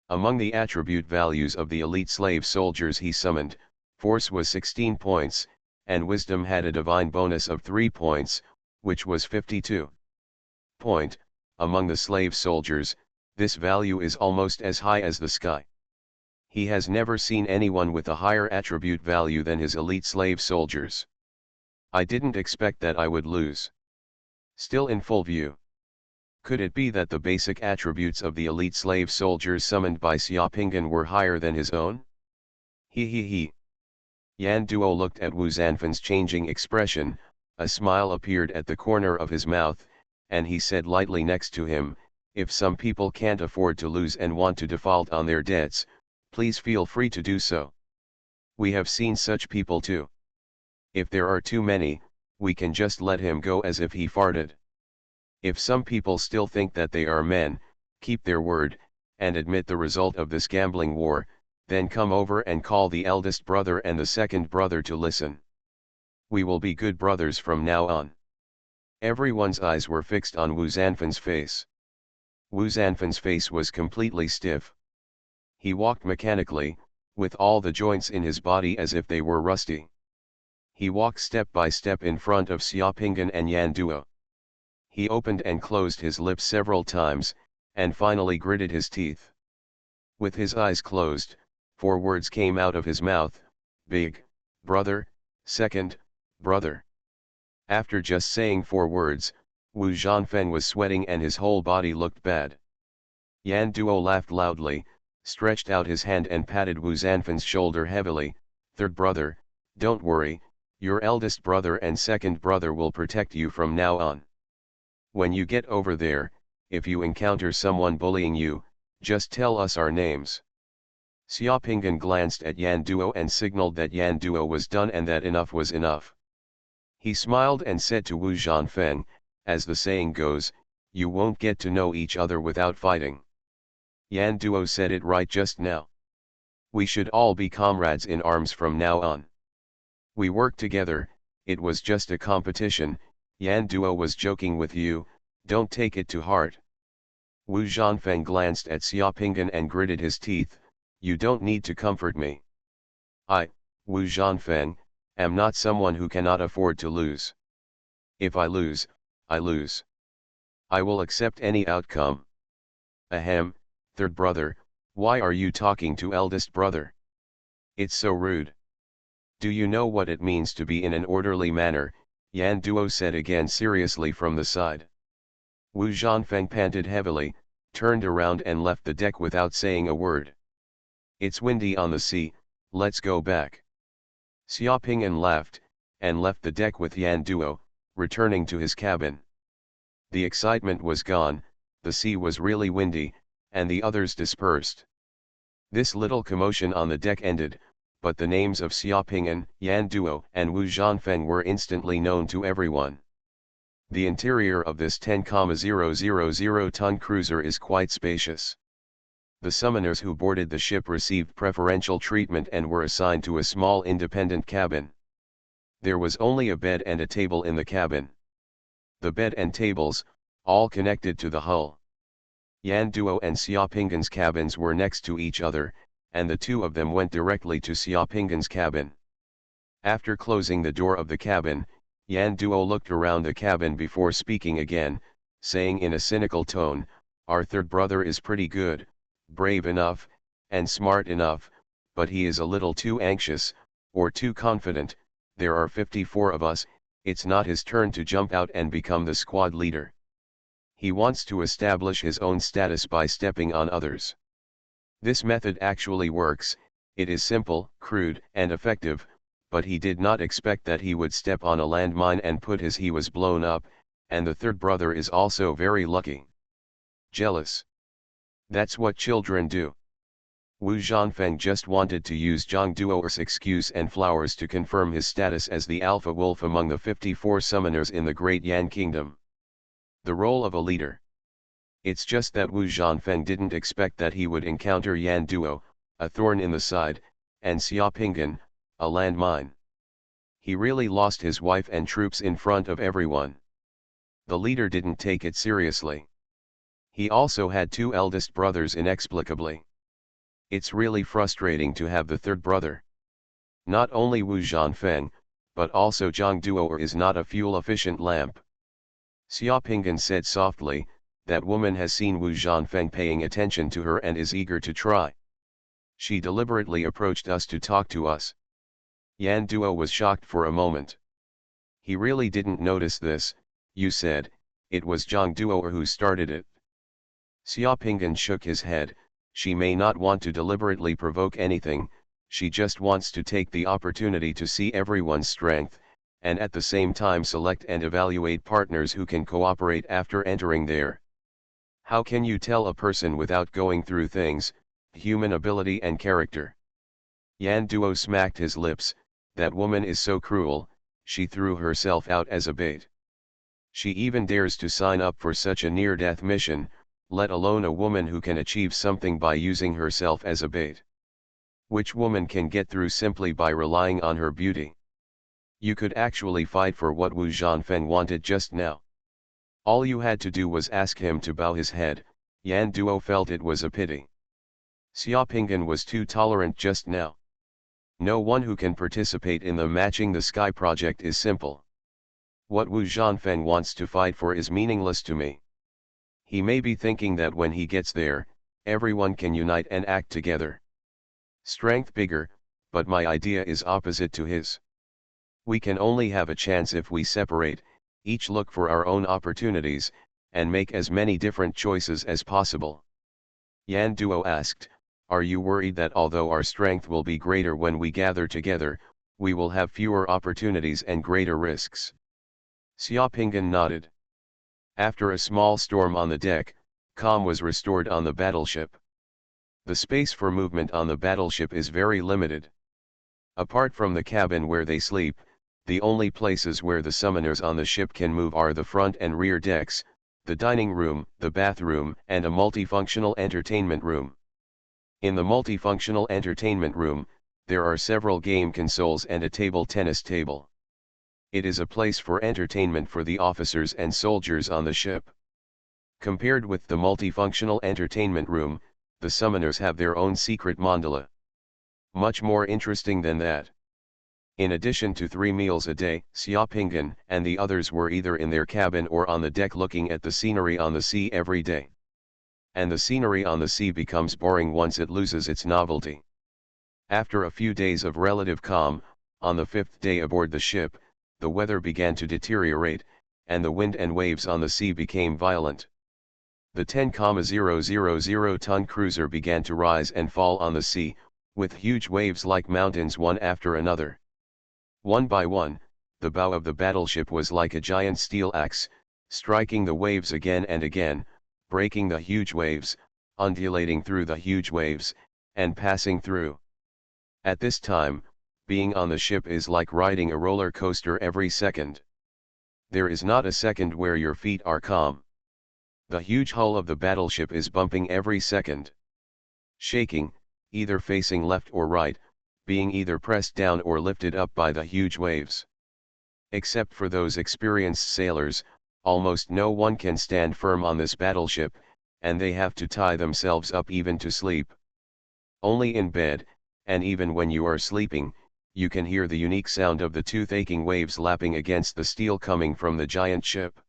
Among the attribute values of the elite slave soldiers he summoned, force was 16 points, and wisdom had a divine bonus of 3 points, which was 52. Among the slave soldiers, this value is almost as high as the sky. He has never seen anyone with a higher attribute value than his elite slave soldiers. I didn't expect that I would lose. Still in full view. Could it be that the basic attributes of the elite slave soldiers summoned by Xiaopinggan were higher than his own? He. Yan Duo looked at Wu Zanfan's changing expression, a smile appeared at the corner of his mouth, and he said lightly next to him, if some people can't afford to lose and want to default on their debts, please feel free to do so. We have seen such people too. If there are too many, we can just let him go as if he farted. If some people still think that they are men, keep their word, and admit the result of this gambling war, then come over and call the eldest brother and the second brother to listen. We will be good brothers from now on. Everyone's eyes were fixed on Wu Zanfan's face. Wu Zanfan's face was completely stiff. He walked mechanically, with all the joints in his body as if they were rusty. He walked step by step in front of Xiaopinggan and Yan Duo. He opened and closed his lips several times, and finally gritted his teeth. With his eyes closed, 4 words came out of his mouth: big brother, second brother. After just saying 4 words, Wu Zhanfeng was sweating and his whole body looked bad. Yan Duo laughed loudly, stretched out his hand and patted Wu Zanfan's shoulder heavily. Third brother, don't worry, your eldest brother and second brother will protect you from now on. When you get over there, if you encounter someone bullying you, just tell us our names. Xiaopinggan glanced at Yan Duo and signaled that Yan Duo was done and that enough was enough. He smiled and said to Wu Zhanfeng, as the saying goes, you won't get to know each other without fighting. Yan Duo said it right just now. We should all be comrades in arms from now on. We work together, it was just a competition. Yan Duo was joking with you, don't take it to heart. Wu Zhanfeng glanced at Xiaopinggan and gritted his teeth, you don't need to comfort me. I, Wu Zhanfeng, am not someone who cannot afford to lose. If I lose, I lose. I will accept any outcome. Ahem, third brother, why are you talking to eldest brother? It's so rude. Do you know what it means to be in an orderly manner? Yan Duo said again seriously from the side. Wu Zhanfeng panted heavily, turned around and left the deck without saying a word. It's windy on the sea, let's go back. Xiaopinggan laughed, and left the deck with Yan Duo, returning to his cabin. The excitement was gone, the sea was really windy, and the others dispersed. This little commotion on the deck ended, but the names of Xiaopinggan, Yan Duo and Wu Zhanfeng were instantly known to everyone. The interior of this 10,000-ton cruiser is quite spacious. The summoners who boarded the ship received preferential treatment and were assigned to a small independent cabin. There was only a bed and a table in the cabin. The bed and tables, all connected to the hull. Yan Duo and Xiaopinggan's cabins were next to each other, and the two of them went directly to Xiaopinggan's cabin. After closing the door of the cabin, Yan Duo looked around the cabin before speaking again, saying in a cynical tone, our third brother is pretty good, brave enough, and smart enough, but he is a little too anxious, or too confident. There are 54 of us, it's not his turn to jump out and become the squad leader. He wants to establish his own status by stepping on others. This method actually works, it is simple, crude, and effective, but he did not expect that he would step on a landmine and he was blown up, and the third brother is also very lucky. Jealous. That's what children do. Wu Zhanfeng just wanted to use Zhang Duo's excuse and flowers to confirm his status as the alpha wolf among the 54 summoners in the Great Yan Kingdom. The role of a leader. It's just that Wu Zhanfeng didn't expect that he would encounter Yan Duo, a thorn in the side, and Xiaopinggan, a landmine. He really lost his wife and troops in front of everyone. The leader didn't take it seriously. He also had 2 eldest brothers inexplicably. It's really frustrating to have the third brother. Not only Wu Zhanfeng, but also Zhang Duo is not a fuel-efficient lamp. Xiaopinggan said softly, that woman has seen Wu Zhanfeng paying attention to her and is eager to try. She deliberately approached us to talk to us. Yan Duo was shocked for a moment. He really didn't notice this, you said, it was Zhang Duo who started it. Xiaopinggan shook his head, she may not want to deliberately provoke anything, she just wants to take the opportunity to see everyone's strength, and at the same time select and evaluate partners who can cooperate after entering there. How can you tell a person without going through things, human ability and character? Yan Duo smacked his lips, that woman is so cruel, she threw herself out as a bait. She even dares to sign up for such a near-death mission, let alone a woman who can achieve something by using herself as a bait. Which woman can get through simply by relying on her beauty? You could actually fight for what Wu Zhanfeng wanted just now. All you had to do was ask him to bow his head. Yan Duo felt it was a pity. Xiaopinggan was too tolerant just now. No one who can participate in the Matching the Sky project is simple. What Wu Zhanfeng wants to fight for is meaningless to me. He may be thinking that when he gets there, everyone can unite and act together. Strength bigger, but my idea is opposite to his. We can only have a chance if we separate, each look for our own opportunities, and make as many different choices as possible. Yan Duo asked, are you worried that although our strength will be greater when we gather together, we will have fewer opportunities and greater risks? Xiaopinggan nodded. After a small storm on the deck, calm was restored on the battleship. The space for movement on the battleship is very limited. Apart from the cabin where they sleep, the only places where the summoners on the ship can move are the front and rear decks, the dining room, the bathroom, and a multifunctional entertainment room. In the multifunctional entertainment room, there are several game consoles and a table tennis table. It is a place for entertainment for the officers and soldiers on the ship. Compared with the multifunctional entertainment room, the summoners have their own secret mandala. Much more interesting than that. In addition to 3 meals a day, Xiaopinggan and the others were either in their cabin or on the deck looking at the scenery on the sea every day. And the scenery on the sea becomes boring once it loses its novelty. After a few days of relative calm, on the 5th day aboard the ship, the weather began to deteriorate, and the wind and waves on the sea became violent. The 10,000-ton cruiser began to rise and fall on the sea, with huge waves like mountains one after another. One by one, the bow of the battleship was like a giant steel axe, striking the waves again and again, breaking the huge waves, undulating through the huge waves, and passing through. At this time, being on the ship is like riding a roller coaster every second. There is not a second where your feet are calm. The huge hull of the battleship is bumping every second. Shaking, either facing left or right, being either pressed down or lifted up by the huge waves. Except for those experienced sailors, almost no one can stand firm on this battleship, and they have to tie themselves up even to sleep. Only in bed, and even when you are sleeping, you can hear the unique sound of the tooth-aching waves lapping against the steel coming from the giant ship.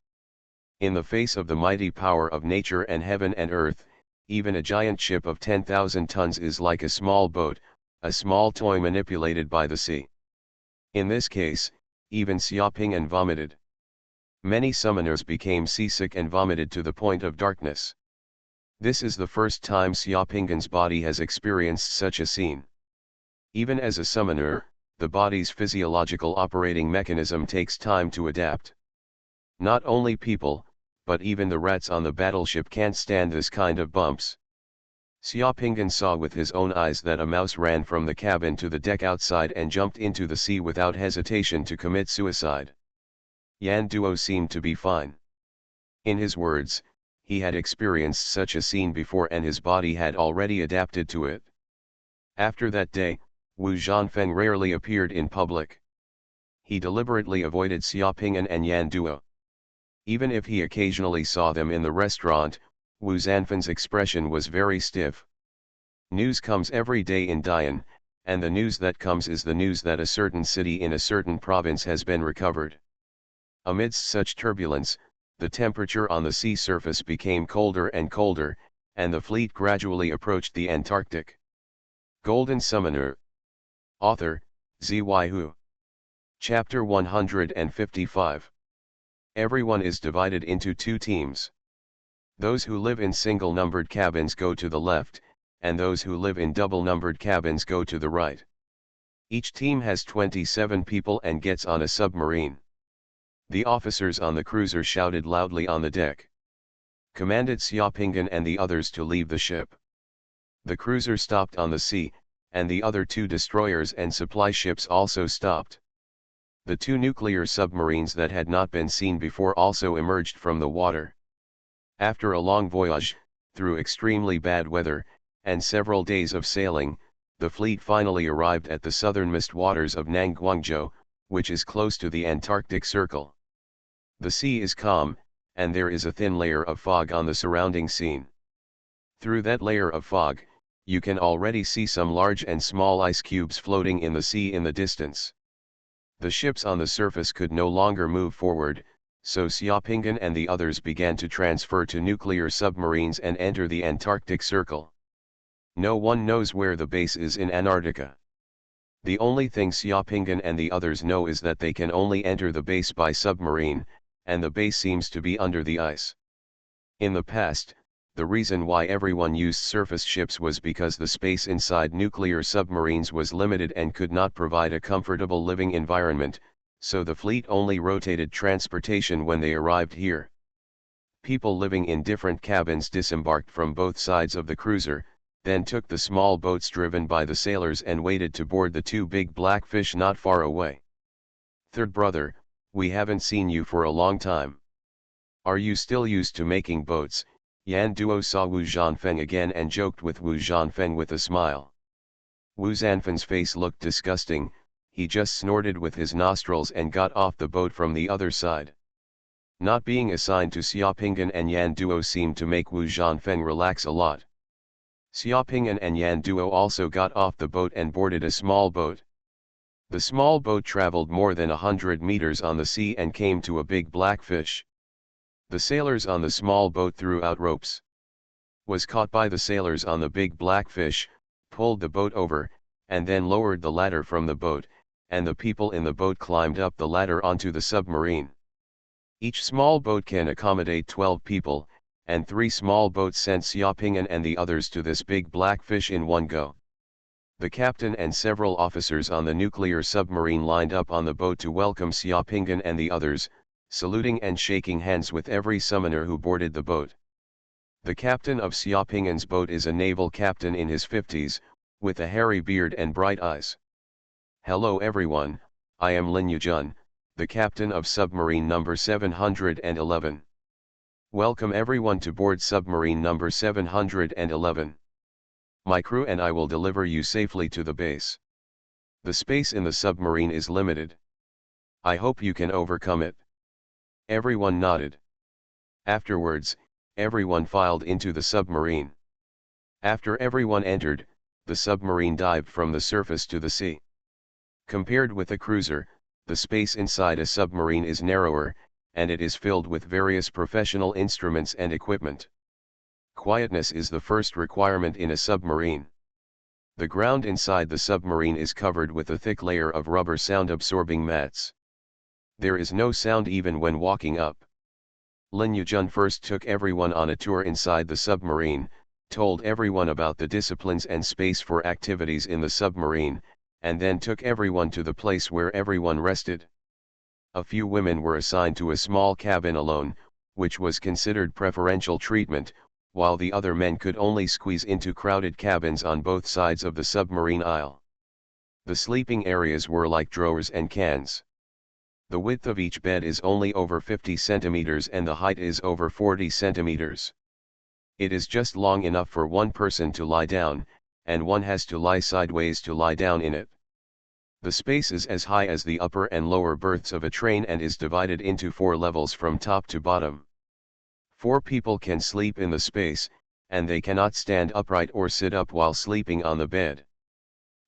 In the face of the mighty power of nature and heaven and earth, even a giant ship of 10,000 tons is like a small boat, a small toy manipulated by the sea. In this case, even Xiaopinggan vomited. Many summoners became seasick and vomited to the point of darkness. This is the first time Xiaopinggan's body has experienced such a scene. Even as a summoner, the body's physiological operating mechanism takes time to adapt. Not only people, but even the rats on the battleship can't stand this kind of bumps. Xiaopinggan saw with his own eyes that a mouse ran from the cabin to the deck outside and jumped into the sea without hesitation to commit suicide. Yan Duo seemed to be fine. In his words, he had experienced such a scene before and his body had already adapted to it. After that day, Wu Zhanfeng rarely appeared in public. He deliberately avoided Xiaopinggan and Yan Duo. Even if he occasionally saw them in the restaurant, Wu Zhanfeng's expression was very stiff. News comes every day in Dian, and the news that comes is the news that a certain city in a certain province has been recovered. Amidst such turbulence, the temperature on the sea surface became colder and colder, and the fleet gradually approached the Antarctic. Golden Summoner. Author, Xuanhuan. Chapter 155. Everyone is divided into two teams. Those who live in single-numbered cabins go to the left, and those who live in double-numbered cabins go to the right. Each team has 27 people and gets on a submarine. The officers on the cruiser shouted loudly on the deck. Commanded Xuanhuan and the others to leave the ship. The cruiser stopped on the sea, and the other two destroyers and supply ships also stopped. The two nuclear submarines that had not been seen before also emerged from the water. After a long voyage, through extremely bad weather, and several days of sailing, the fleet finally arrived at the southernmost waters of Nanguangzhou, which is close to the Antarctic Circle. The sea is calm, and there is a thin layer of fog on the surrounding scene. Through that layer of fog, you can already see some large and small ice cubes floating in the sea in the distance. The ships on the surface could no longer move forward, so Xuanhuan and the others began to transfer to nuclear submarines and enter the Antarctic Circle. No one knows where the base is in Antarctica. The only thing Xuanhuan and the others know is that they can only enter the base by submarine, and the base seems to be under the ice. In the past, the reason why everyone used surface ships was because the space inside nuclear submarines was limited and could not provide a comfortable living environment, so the fleet only rotated transportation when they arrived here. People living in different cabins disembarked from both sides of the cruiser, then took the small boats driven by the sailors and waited to board the two big black fish not far away. "Third brother, we haven't seen you for a long time. Are you still used to making boats?" Yan Duo saw Wu Zhanfeng again and joked with Wu Zhanfeng with a smile. Wu Zhanfeng's face looked disgusting, he just snorted with his nostrils and got off the boat from the other side. Not being assigned to Xuanhuan and Yan Duo seemed to make Wu Zhanfeng relax a lot. Xuanhuan and Yan Duo also got off the boat and boarded a small boat. The small boat traveled more than 100 meters on the sea and came to a big black fish. The sailors on the small boat threw out ropes. Was caught by the sailors on the big black fish, pulled the boat over, and then lowered the ladder from the boat, and the people in the boat climbed up the ladder onto the submarine. Each small boat can accommodate 12 people, and 3 small boats sent Xuanhuan and the others to this big black fish in one go. The captain and several officers on the nuclear submarine lined up on the boat to welcome Xuanhuan and the others, saluting and shaking hands with every summoner who boarded the boat. The captain of Xuanhuan's boat is a naval captain in his 50s, with a hairy beard and bright eyes. "Hello everyone, I am Lin Yujun, the captain of submarine number 711. Welcome everyone to board submarine number 711. My crew and I will deliver you safely to the base. The space in the submarine is limited. I hope you can overcome it." Everyone nodded. Afterwards, everyone filed into the submarine. After everyone entered, the submarine dived from the surface to the sea. Compared with a cruiser, the space inside a submarine is narrower, and it is filled with various professional instruments and equipment. Quietness is the first requirement in a submarine. The ground inside the submarine is covered with a thick layer of rubber sound-absorbing mats. There is no sound even when walking up. Lin Yujun first took everyone on a tour inside the submarine, told everyone about the disciplines and space for activities in the submarine, and then took everyone to the place where everyone rested. A few women were assigned to a small cabin alone, which was considered preferential treatment, while the other men could only squeeze into crowded cabins on both sides of the submarine aisle. The sleeping areas were like drawers and cans. The width of each bed is only over 50 centimeters and the height is over 40 centimeters. It is just long enough for one person to lie down, and one has to lie sideways to lie down in it. The space is as high as the upper and lower berths of a train and is divided into 4 levels from top to bottom. 4 people can sleep in the space, and they cannot stand upright or sit up while sleeping on the bed.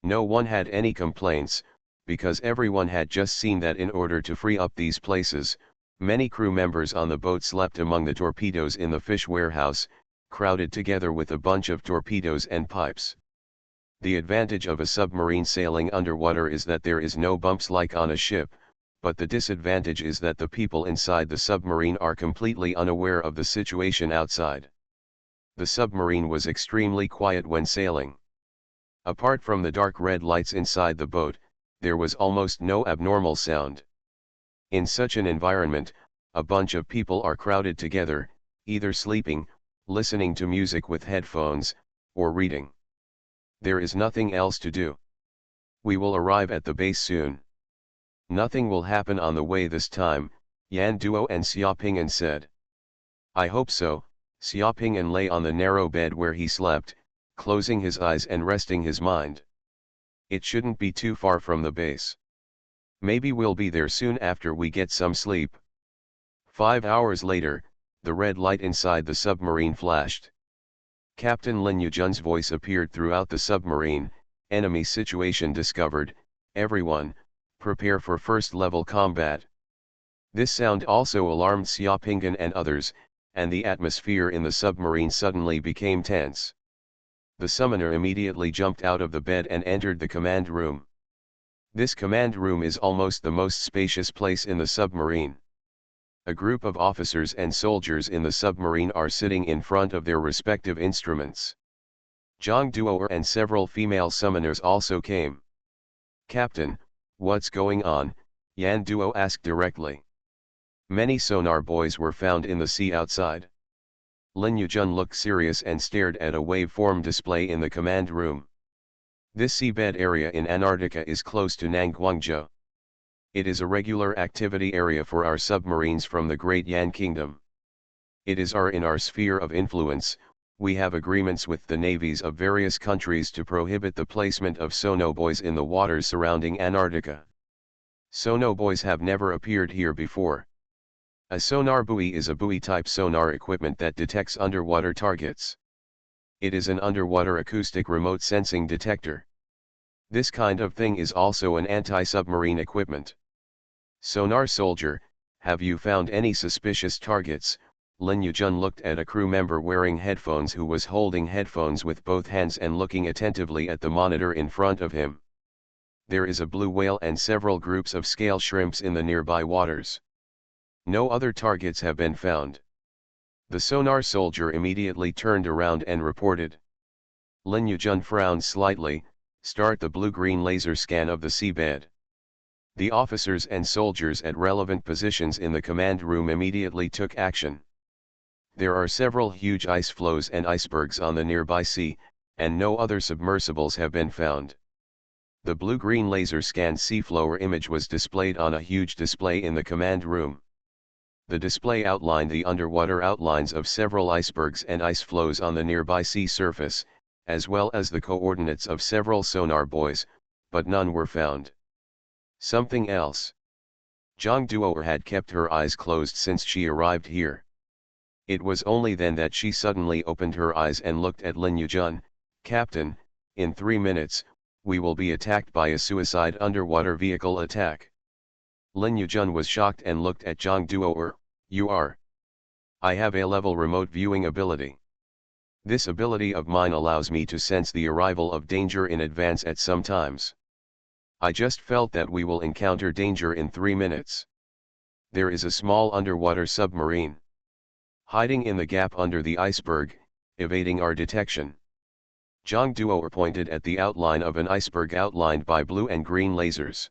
No one had any complaints, because everyone had just seen that in order to free up these places, many crew members on the boat slept among the torpedoes in the fish warehouse, crowded together with a bunch of torpedoes and pipes. The advantage of a submarine sailing underwater is that there is no bumps like on a ship, but the disadvantage is that the people inside the submarine are completely unaware of the situation outside. The submarine was extremely quiet when sailing. Apart from the dark red lights inside the boat, there was almost no abnormal sound. In such an environment, a bunch of people are crowded together, either sleeping, listening to music with headphones, or reading. There is nothing else to do. We will arrive at the base soon. Nothing will happen on the way this time, Yan Duo and Xiaoping'an said. I hope so. Xiaoping'an lay on the narrow bed where he slept, closing his eyes and resting his mind. It shouldn't be too far from the base. Maybe we'll be there soon after we get some sleep. 5 hours later, the red light inside the submarine flashed. Captain Lin Yujun's voice appeared throughout the submarine. Enemy situation discovered, everyone, prepare for first-level combat. This sound also alarmed Xiaoping'an and others, and the atmosphere in the submarine suddenly became tense. The summoner immediately jumped out of the bed and entered the command room. This command room is almost the most spacious place in the submarine. A group of officers and soldiers in the submarine are sitting in front of their respective instruments. Zhang Duo and several female summoners also came. Captain, what's going on? Yan Duo asked directly. Many sonar buoys were found in the sea outside. Lin Yujun looked serious and stared at a waveform display in the command room. This seabed area in Antarctica is close to Nanguangzhou. It is a regular activity area for our submarines from the Great Yan Kingdom. It is in our sphere of influence. We have agreements with the navies of various countries to prohibit the placement of sonobuoys in the waters surrounding Antarctica. Sonobuoys have never appeared here before. A sonar buoy is a buoy-type sonar equipment that detects underwater targets. It is an underwater acoustic remote sensing detector. This kind of thing is also an anti-submarine equipment. Sonar soldier, have you found any suspicious targets? Lin Yujun looked at a crew member wearing headphones who was holding headphones with both hands and looking attentively at the monitor in front of him. There is a blue whale and several groups of scale shrimps in the nearby waters. No other targets have been found. The sonar soldier immediately turned around and reported. Lin Yujun frowned slightly. Start the blue-green laser scan of the seabed. The officers and soldiers at relevant positions in the command room immediately took action. There are several huge ice floes and icebergs on the nearby sea, and no other submersibles have been found. The blue-green laser scan seafloor image was displayed on a huge display in the command room. The display outlined the underwater outlines of several icebergs and ice floes on the nearby sea surface, as well as the coordinates of several sonar buoys, but none were found. Something else. Zhang Duo had kept her eyes closed since she arrived here. It was only then that she suddenly opened her eyes and looked at Lin Yujun. Captain, in 3 minutes, we will be attacked by a suicide underwater vehicle attack. Lin Yujun was shocked and looked at Zhang Duo. You are? I have a level remote viewing ability. This ability of mine allows me to sense the arrival of danger in advance at some times. I just felt that we will encounter danger in 3 minutes. There is a small underwater submarine hiding in the gap under the iceberg, evading our detection. Zhang Duo pointed at the outline of an iceberg outlined by blue and green lasers.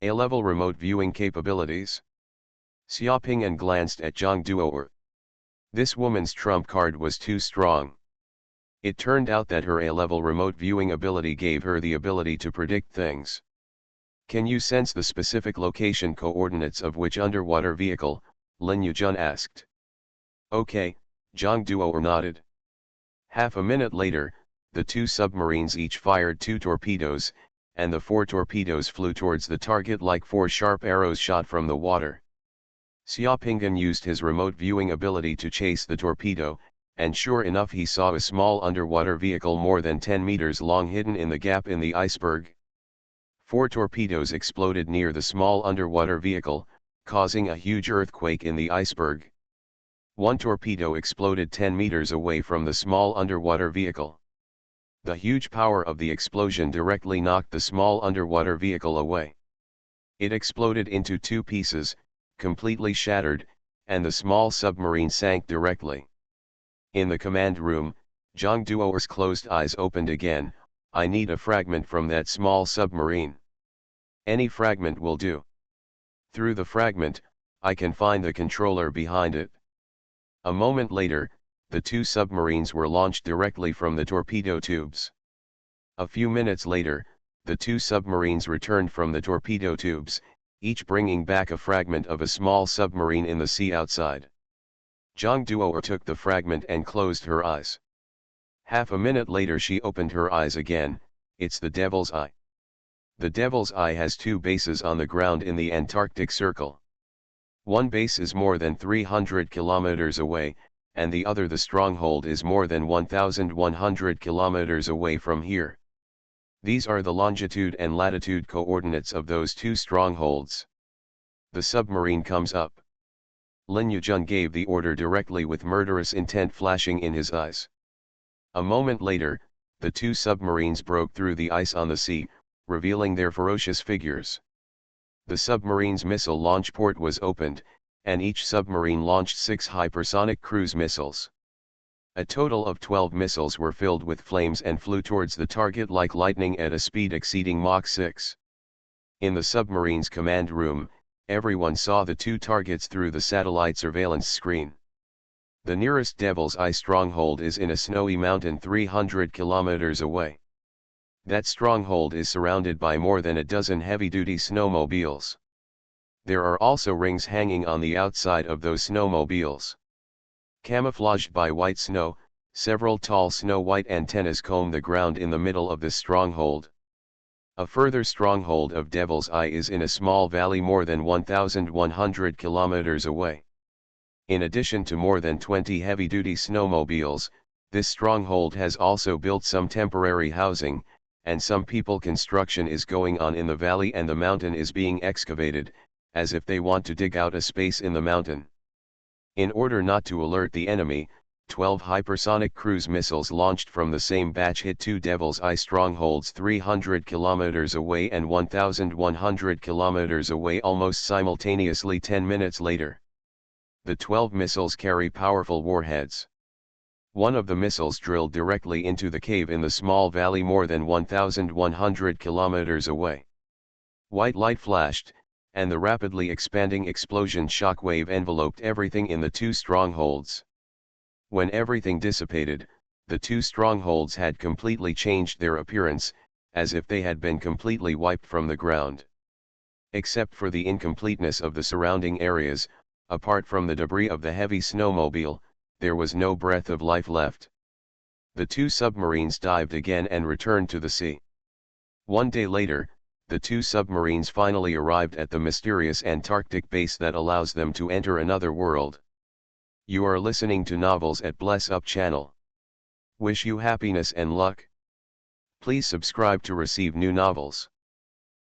A-level remote viewing capabilities. Xiaoping'an glanced at Zhang Duo. This woman's trump card was too strong. It turned out that her A-level remote viewing ability gave her the ability to predict things. Can you sense the specific location coordinates of which underwater vehicle? Lin Yujun asked. Okay, Zhang Duo nodded. Half a minute later, the two submarines each fired 2 torpedoes, and the 4 torpedoes flew towards the target like 4 sharp arrows shot from the water. Xiaoping'an used his remote viewing ability to chase the torpedo, and sure enough he saw a small underwater vehicle more than 10 meters long hidden in the gap in the iceberg. 4 torpedoes exploded near the small underwater vehicle, causing a huge earthquake in the iceberg. 1 torpedo exploded 10 meters away from the small underwater vehicle. The huge power of the explosion directly knocked the small underwater vehicle away. It exploded into two pieces, completely shattered, and the small submarine sank directly. In the command room, Zhang Duoer's closed eyes opened again. I need a fragment from that small submarine. Any fragment will do. Through the fragment, I can find the controller behind it. A moment later, the two submarines were launched directly from the torpedo tubes. A few minutes later, the two submarines returned from the torpedo tubes, each bringing back a fragment of a small submarine in the sea outside. Zhang Duoer took the fragment and closed her eyes. Half a minute later she opened her eyes again. It's the Devil's Eye. The Devil's Eye has two bases on the ground in the Antarctic Circle. One base is more than 300 kilometers away, and the other, the stronghold, is more than 1,100 kilometers away from here. These are the longitude and latitude coordinates of those two strongholds. The submarine comes up. Lin Yujun gave the order directly with murderous intent flashing in his eyes. A moment later, the two submarines broke through the ice on the sea, revealing their ferocious figures. The submarine's missile launch port was opened, and each submarine launched 6 hypersonic cruise missiles. A total of 12 missiles were filled with flames and flew towards the target like lightning at a speed exceeding Mach 6. In the submarine's command room, everyone saw the two targets through the satellite surveillance screen. The nearest Devil's Eye stronghold is in a snowy mountain 300 kilometers away. That stronghold is surrounded by more than a dozen heavy-duty snowmobiles. There are also rings hanging on the outside of those snowmobiles. Camouflaged by white snow, several tall snow-white antennas comb the ground in the middle of this stronghold. A further stronghold of Devil's Eye is in a small valley more than 1,100 kilometers away. In addition to more than 20 heavy-duty snowmobiles, this stronghold has also built some temporary housing, and some people construction is going on in the valley, and the mountain is being excavated, as if they want to dig out a space in the mountain. In order not to alert the enemy, 12 hypersonic cruise missiles launched from the same batch hit two Devil's Eye strongholds 300 kilometers away and 1,100 kilometers away almost simultaneously 10 minutes later. The 12 missiles carry powerful warheads. One of the missiles drilled directly into the cave in the small valley more than 1,100 kilometers away. White light flashed, and the rapidly expanding explosion shockwave enveloped everything in the two strongholds. When everything dissipated, the two strongholds had completely changed their appearance, as if they had been completely wiped from the ground. Except for the incompleteness of the surrounding areas, apart from the debris of the heavy snowmobile, there was no breath of life left. The two submarines dived again and returned to the sea. One day later, the two submarines finally arrived at the mysterious Antarctic base that allows them to enter another world. You are listening to Novels at Bless Up channel. Wish you happiness and luck. Please subscribe to receive new novels.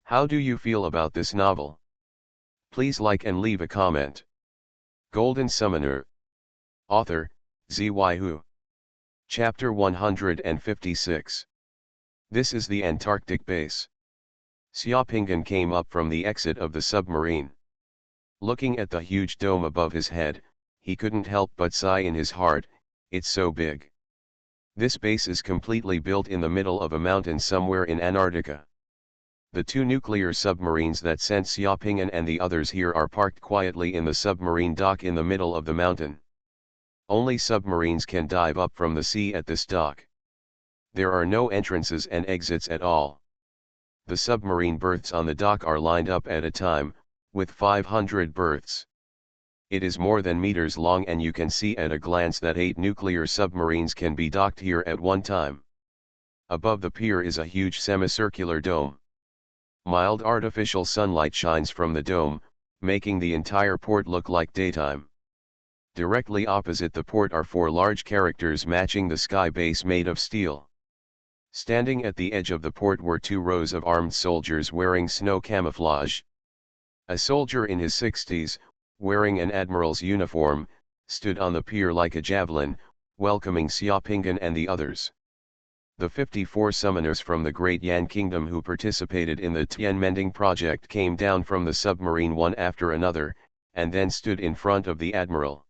How do you feel about this novel? Please like and leave a comment. Golden Summoner. Author, Xuanhuan. Chapter 156. This is the Antarctic base. Xiaopinggan came up from the exit of the submarine. Looking at the huge dome above his head, he couldn't help but sigh in his heart, it's so big. This base is completely built in the middle of a mountain somewhere in Antarctica. The two nuclear submarines that sent Xiaopinggan and the others here are parked quietly in the submarine dock in the middle of the mountain. Only submarines can dive up from the sea at this dock. There are no entrances and exits at all. The submarine berths on the dock are lined up at a time, with 500 berths. It is more than meters long, and you can see at a glance that 8 nuclear submarines can be docked here at one time. Above the pier is a huge semicircular dome. Mild artificial sunlight shines from the dome, making the entire port look like daytime. Directly opposite the port are 4 large characters matching the sky base made of steel. Standing at the edge of the port were 2 rows of armed soldiers wearing snow camouflage. A soldier in his 60s, wearing an admiral's uniform, stood on the pier like a javelin, welcoming Xiaopinggan and the others. The 54 summoners from the Great Yan Kingdom who participated in the Tianmending project came down from the submarine one after another, and then stood in front of the admiral.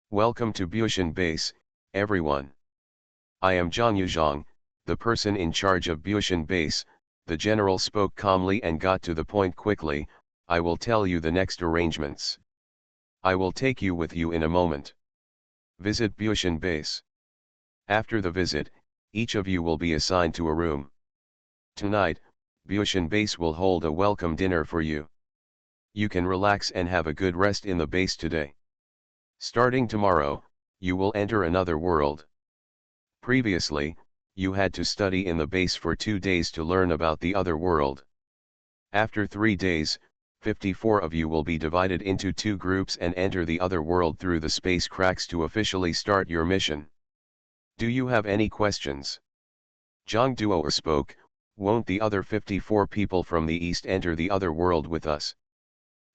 "Welcome to Bushan Base, everyone. I am Zhang Yuzhang, the person in charge of Bushan Base," the general spoke calmly and got to the point quickly. "I will tell you the next arrangements. I will take you with you in a moment. Visit Bushan Base. After the visit, each of you will be assigned to a room. Tonight, Bushan Base will hold a welcome dinner for you. You can relax and have a good rest in the base today. Starting tomorrow, you will enter another world. Previously, you had to study in the base for 2 days to learn about the other world. After 3 days, 54 of you will be divided into 2 groups and enter the other world through the space cracks to officially start your mission. Do you have any questions?" Zhang Duo spoke. "Won't the other 54 people from the east enter the other world with us?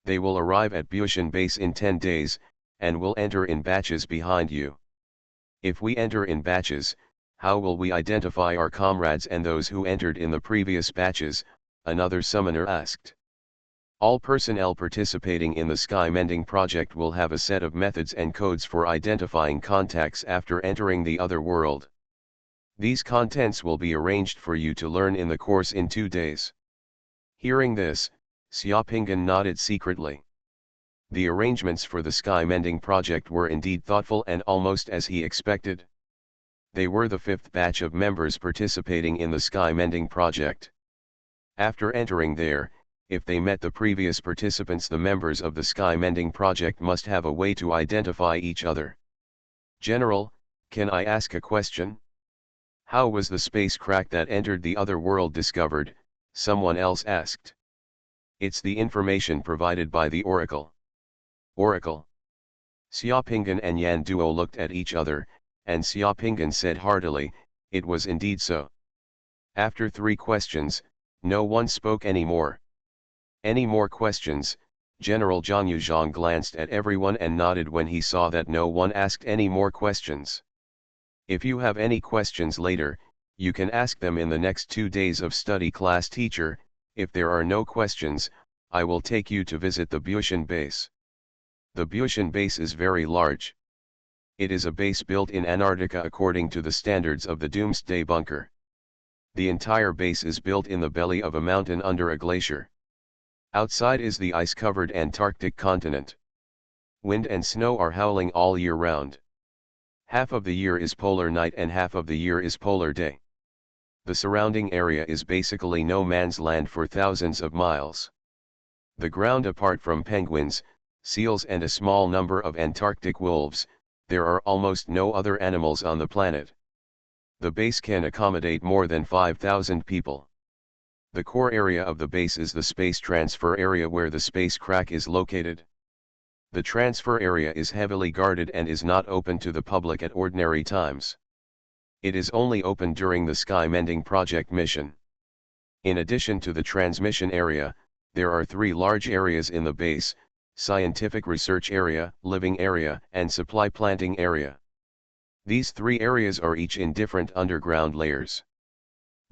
They will arrive at Bushan Base in 10 days, and will enter in batches behind you. If we enter in batches, how will we identify our comrades and those who entered in the previous batches?" another summoner asked. "All personnel participating in the Sky Mending project will have a set of methods and codes for identifying contacts after entering the other world. These contents will be arranged for you to learn in the course in 2 days." Hearing this, Xiaopingan nodded secretly. The arrangements for the Sky Mending project were indeed thoughtful and almost as he expected. They were the 5th batch of members participating in the Sky Mending project. After entering there, if they met the previous participants, the members of the Sky Mending project must have a way to identify each other. "General, can I ask a question? How was the space crack that entered the other world discovered?" someone else asked. "It's the information provided by the Oracle." "Oracle?" Xiaopingan and Yan Duo looked at each other, and Xiaopingan said heartily, "It was indeed so." After 3 questions, no one spoke anymore. "Any more questions?" General Zhang Yuzhang glanced at everyone and nodded when he saw that no one asked any more questions. "If you have any questions later, you can ask them in the next 2 days of study class, teacher. If there are no questions, I will take you to visit the Bushan Base." The Bushan Base is very large. It is a base built in Antarctica according to the standards of the Doomsday Bunker. The entire base is built in the belly of a mountain under a glacier. Outside is the ice-covered Antarctic continent. Wind and snow are howling all year round. Half of the year is polar night and half of the year is polar day. The surrounding area is basically no man's land for thousands of miles. The ground, apart from penguins, seals and a small number of Antarctic wolves, there are almost no other animals on the planet. The base can accommodate more than 5,000 people. The core area of the base is the space transfer area where the space crack is located. The transfer area is heavily guarded and is not open to the public at ordinary times. It is only open during the Sky Mending project mission. In addition to the transmission area, there are 3 large areas in the base: scientific research area, living area, and supply planting area. These 3 areas are each in different underground layers.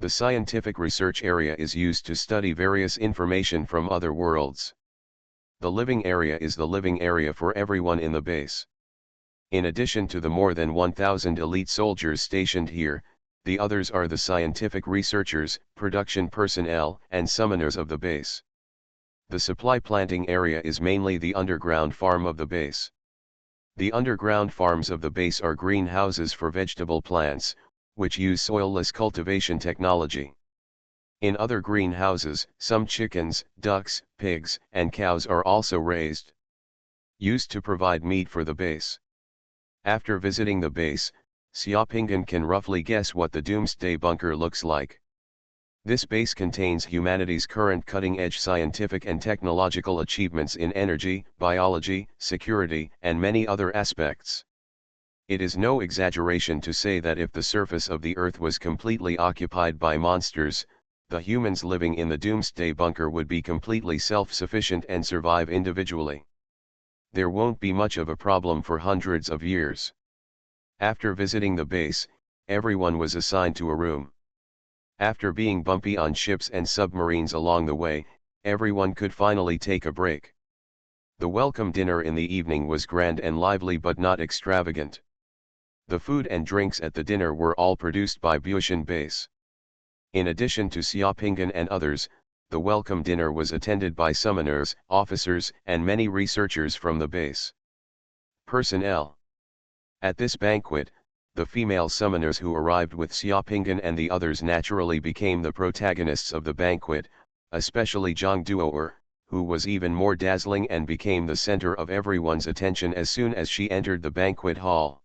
The scientific research area is used to study various information from other worlds. The living area is the living area for everyone in the base. In addition to the more than 1,000 elite soldiers stationed here, the others are the scientific researchers, production personnel, and summoners of the base. The supply planting area is mainly the underground farm of the base. The underground farms of the base are greenhouses for vegetable plants, which use soilless cultivation technology. In other greenhouses, some chickens, ducks, pigs, and cows are also raised, used to provide meat for the base. After visiting the base, Xiaopingan can roughly guess what the Doomsday Bunker looks like. This base contains humanity's current cutting-edge scientific and technological achievements in energy, biology, security, and many other aspects. It is no exaggeration to say that if the surface of the Earth was completely occupied by monsters, the humans living in the Doomsday Bunker would be completely self-sufficient and survive individually. There won't be much of a problem for hundreds of years. After visiting the base, everyone was assigned to a room. After being bumpy on ships and submarines along the way, everyone could finally take a break. The welcome dinner in the evening was grand and lively but not extravagant. The food and drinks at the dinner were all produced by Bushan Base. In addition to Xiaopinggan and others, the welcome dinner was attended by summoners, officers, and many researchers from the base. Personnel. At this banquet, the female summoners who arrived with Xiaopinggan and the others naturally became the protagonists of the banquet, especially Zhang Duoer, who was even more dazzling and became the center of everyone's attention as soon as she entered the banquet hall.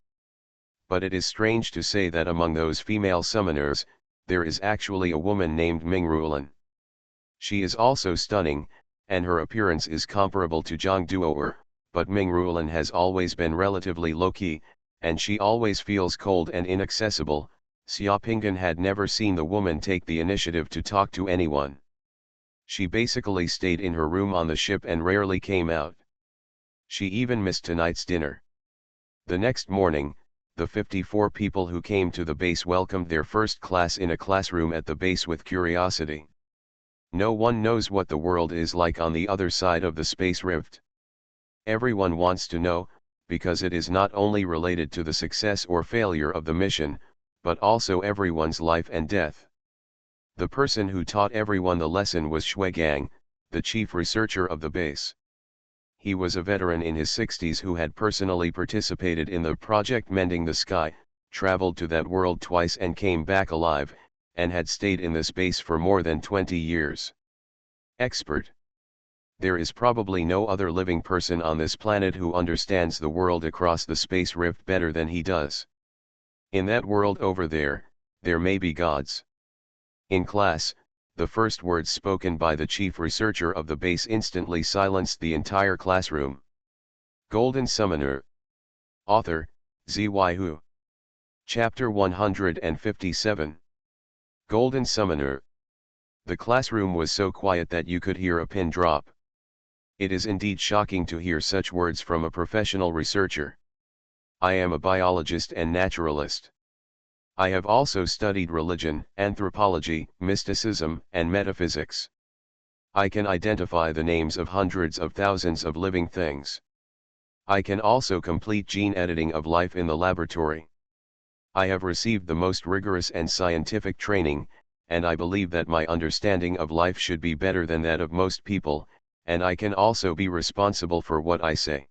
But it is strange to say that among those female summoners, there is actually a woman named Mingrulan. She is also stunning, and her appearance is comparable to Zhang Duoer, but Mingrulan has always been relatively low-key, and she always feels cold and inaccessible. Xiaopinggan had never seen the woman take the initiative to talk to anyone. She basically stayed in her room on the ship and rarely came out. She even missed tonight's dinner. The next morning, the 54 people who came to the base welcomed their first class in a classroom at the base with curiosity. No one knows what the world is like on the other side of the space rift. Everyone wants to know, because it is not only related to the success or failure of the mission, but also everyone's life and death. The person who taught everyone the lesson was Shuigang, the chief researcher of the base. He was a veteran in his 60s who had personally participated in the project Mending the Sky, traveled to that world twice and came back alive, and had stayed in the space for more than 20 years. Expert. There is probably no other living person on this planet who understands the world across the space rift better than he does. In that world over there, there may be gods. In class, the first words spoken by the chief researcher of the base instantly silenced the entire classroom. Golden Summoner. Author, Xuanhuan. Chapter 157. Golden Summoner. The classroom was so quiet that you could hear a pin drop. It is indeed shocking to hear such words from a professional researcher. I am a biologist and naturalist. I have also studied religion, anthropology, mysticism, and metaphysics. I can identify the names of hundreds of thousands of living things. I can also complete gene editing of life in the laboratory. I have received the most rigorous and scientific training, and I believe that my understanding of life should be better than that of most people, and I can also be responsible for what I say.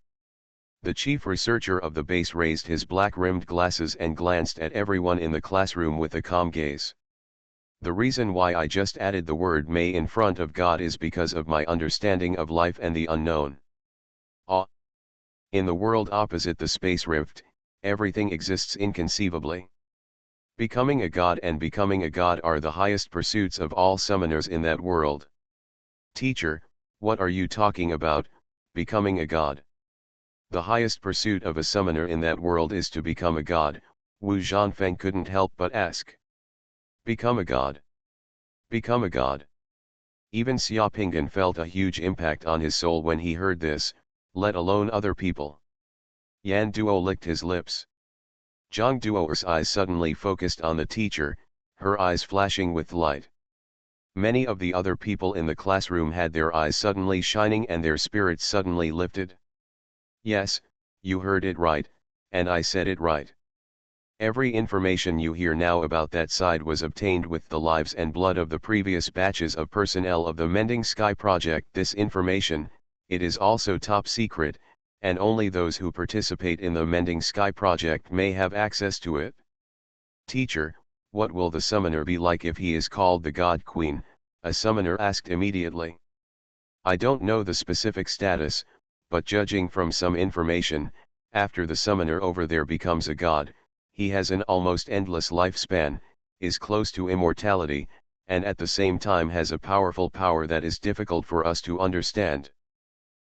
The chief researcher of the base raised his black-rimmed glasses and glanced at everyone in the classroom with a calm gaze. The reason why I just added the word may in front of God is because of my understanding of life and the unknown. In the world opposite the space rift, everything exists inconceivably. Becoming a god and becoming a god are the highest pursuits of all summoners in that world. Teacher, what are you talking about, becoming a god? The highest pursuit of a summoner in that world is to become a god, Wu Zhanfeng couldn't help but ask. Become a god. Become a god. Even Xiaopinggan felt a huge impact on his soul when he heard this, let alone other people. Yan Duo licked his lips. Zhang Duo's eyes suddenly focused on the teacher, her eyes flashing with light. Many of the other people in the classroom had their eyes suddenly shining and their spirits suddenly lifted. Yes, you heard it right, and I said it right. Every information you hear now about that side was obtained with the lives and blood of the previous batches of personnel of the Mending Sky project. This information, it is also top secret, and only those who participate in the Mending Sky project may have access to it. Teacher, what will the summoner be like if he is called the God Queen? A summoner asked immediately. I don't know the specific status, but judging from some information, after the summoner over there becomes a god, he has an almost endless lifespan, is close to immortality, and at the same time has a powerful power that is difficult for us to understand.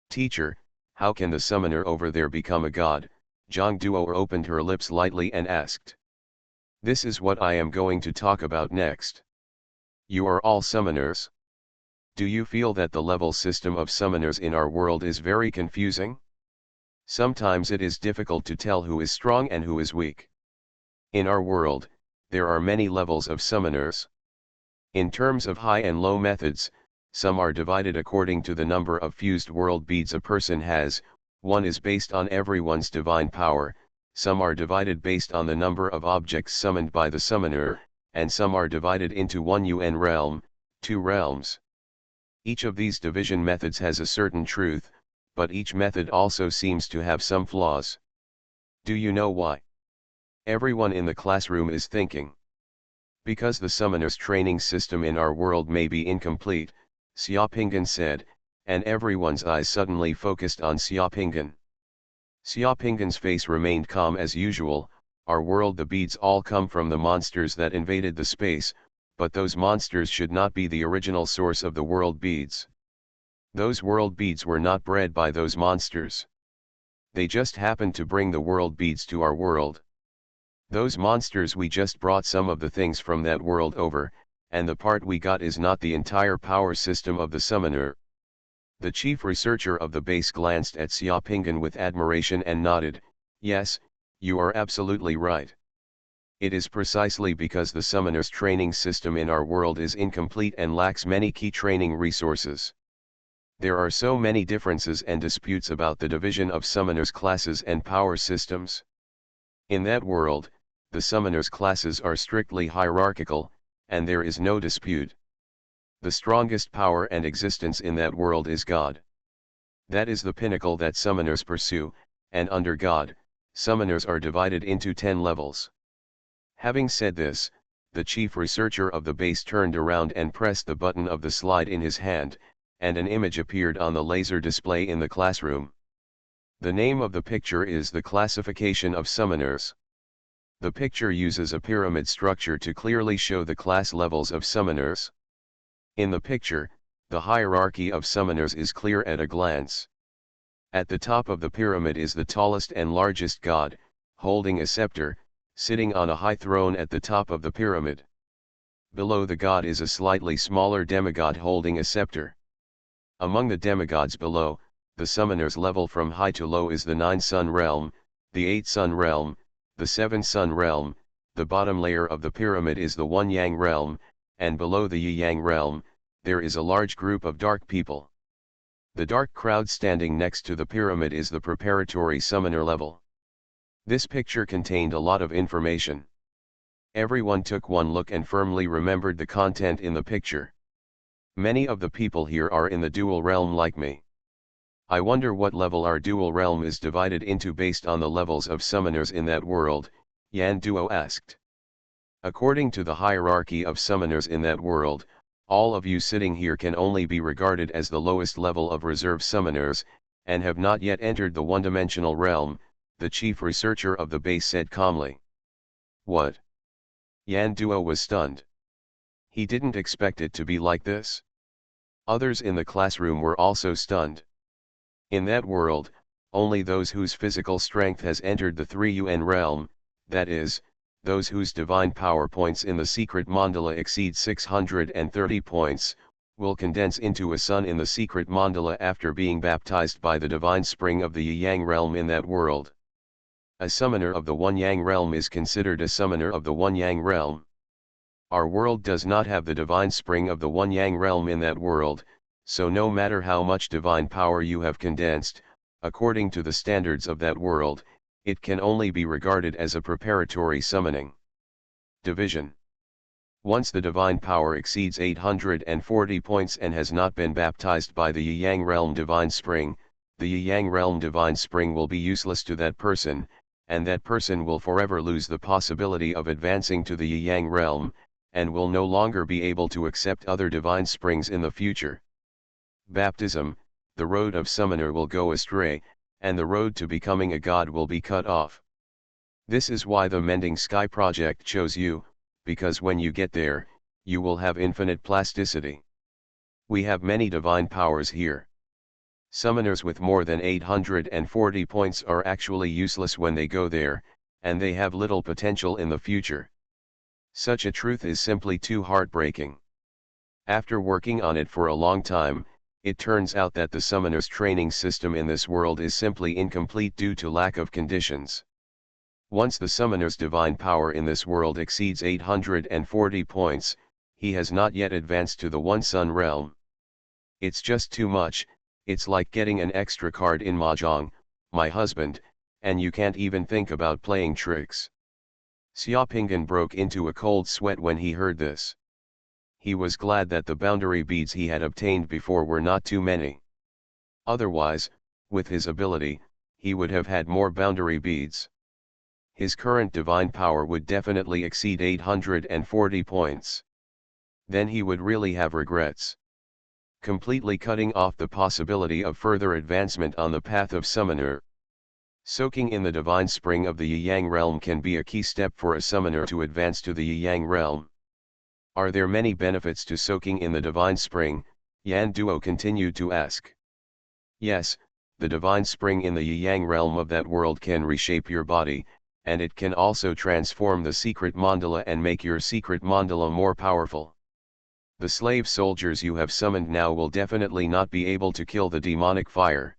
Teacher, how can the summoner over there become a god? Zhang Duo opened her lips lightly and asked. This is what I am going to talk about next. You are all summoners. Do you feel that the level system of summoners in our world is very confusing? Sometimes it is difficult to tell who is strong and who is weak. In our world, there are many levels of summoners. In terms of high and low methods, some are divided according to the number of fused world beads a person has, one is based on everyone's divine power, some are divided based on the number of objects summoned by the summoner, and some are divided into one UN realm, two realms. Each of these division methods has a certain truth, but each method also seems to have some flaws. Do you know why? Everyone in the classroom is thinking. Because the summoner's training system in our world may be incomplete, Xiaopingan said, and everyone's eyes suddenly focused on Xiaopingan. Xiaopingan's face remained calm as usual. Our world, the beads all come from the monsters that invaded the space, but those monsters should not be the original source of the world beads. Those world beads were not bred by those monsters. They just happened to bring the world beads to our world. Those monsters, we just brought some of the things from that world over, and the part we got is not the entire power system of the summoner. The chief researcher of the base glanced at Xiaopingan with admiration and nodded, yes, you are absolutely right. It is precisely because the summoner's training system in our world is incomplete and lacks many key training resources. There are so many differences and disputes about the division of summoners' classes and power systems. In that world, the summoners' classes are strictly hierarchical, and there is no dispute. The strongest power and existence in that world is God. That is the pinnacle that summoners pursue, and under God, summoners are divided into 10 levels. Having said this, the chief researcher of the base turned around and pressed the button of the slide in his hand, and an image appeared on the laser display in the classroom. The name of the picture is The Classification of Summoners. The picture uses a pyramid structure to clearly show the class levels of summoners. In the picture, the hierarchy of summoners is clear at a glance. At the top of the pyramid is the tallest and largest god, holding a scepter, sitting on a high throne at the top of the pyramid. Below the god is a slightly smaller demigod holding a scepter. Among the demigods below, the summoner's level from high to low is the 9 sun realm, the 8 sun realm, the 7 sun realm, the bottom layer of the pyramid is the 1 yang realm, and below the yang realm, there is a large group of dark people. The dark crowd standing next to the pyramid is the preparatory summoner level. This picture contained a lot of information. Everyone took one look and firmly remembered the content in the picture. Many of the people here are in the dual realm like me. I wonder what level our dual realm is divided into based on the levels of summoners in that world, Yan Duo asked. According to the hierarchy of summoners in that world, all of you sitting here can only be regarded as the lowest level of reserve summoners, and have not yet entered the one-dimensional realm, the chief researcher of the base said calmly. What? Yan Duo was stunned. He didn't expect it to be like this. Others in the classroom were also stunned. In that world, only those whose physical strength has entered the 3 UN realm, that is, those whose divine power points in the secret mandala exceed 630 points, will condense into a sun in the secret mandala after being baptized by the divine spring of the Yang realm in that world. A summoner of the 1 Yang realm is considered a summoner of the 1 Yang realm. Our world does not have the divine spring of the 1 Yang realm in that world, so no matter how much divine power you have condensed, according to the standards of that world, it can only be regarded as a preparatory summoning. Division. Once the divine power exceeds 840 points and has not been baptized by the Yang realm divine spring, the Yang realm divine spring will be useless to that person, and that person will forever lose the possibility of advancing to the Yang realm, and will no longer be able to accept other divine springs in the future. Baptism, the road of summoner will go astray, and the road to becoming a god will be cut off. This is why the Mending Sky project chose you, because when you get there, you will have infinite plasticity. We have many divine powers here. Summoners with more than 840 points are actually useless when they go there, and they have little potential in the future. Such a truth is simply too heartbreaking. After working on it for a long time, it turns out that the summoner's training system in this world is simply incomplete due to lack of conditions. Once the summoner's divine power in this world exceeds 840 points, he has not yet advanced to the One Sun realm. It's just too much. It's like getting an extra card in Mahjong, my husband, and you can't even think about playing tricks. Xiaopinggan broke into a cold sweat when he heard this. He was glad that the boundary beads he had obtained before were not too many. Otherwise, with his ability, he would have had more boundary beads. His current divine power would definitely exceed 840 points. Then he would really have regrets. Completely cutting off the possibility of further advancement on the path of summoner. Soaking in the divine spring of the Yi-Yang realm can be a key step for a summoner to advance to the Yi-Yang realm. Are there many benefits to soaking in the divine spring? Yan Duo continued to ask. Yes, the divine spring in the Yi-Yang realm of that world can reshape your body, and it can also transform the secret mandala and make your secret mandala more powerful. The slave soldiers you have summoned now will definitely not be able to kill the demonic fire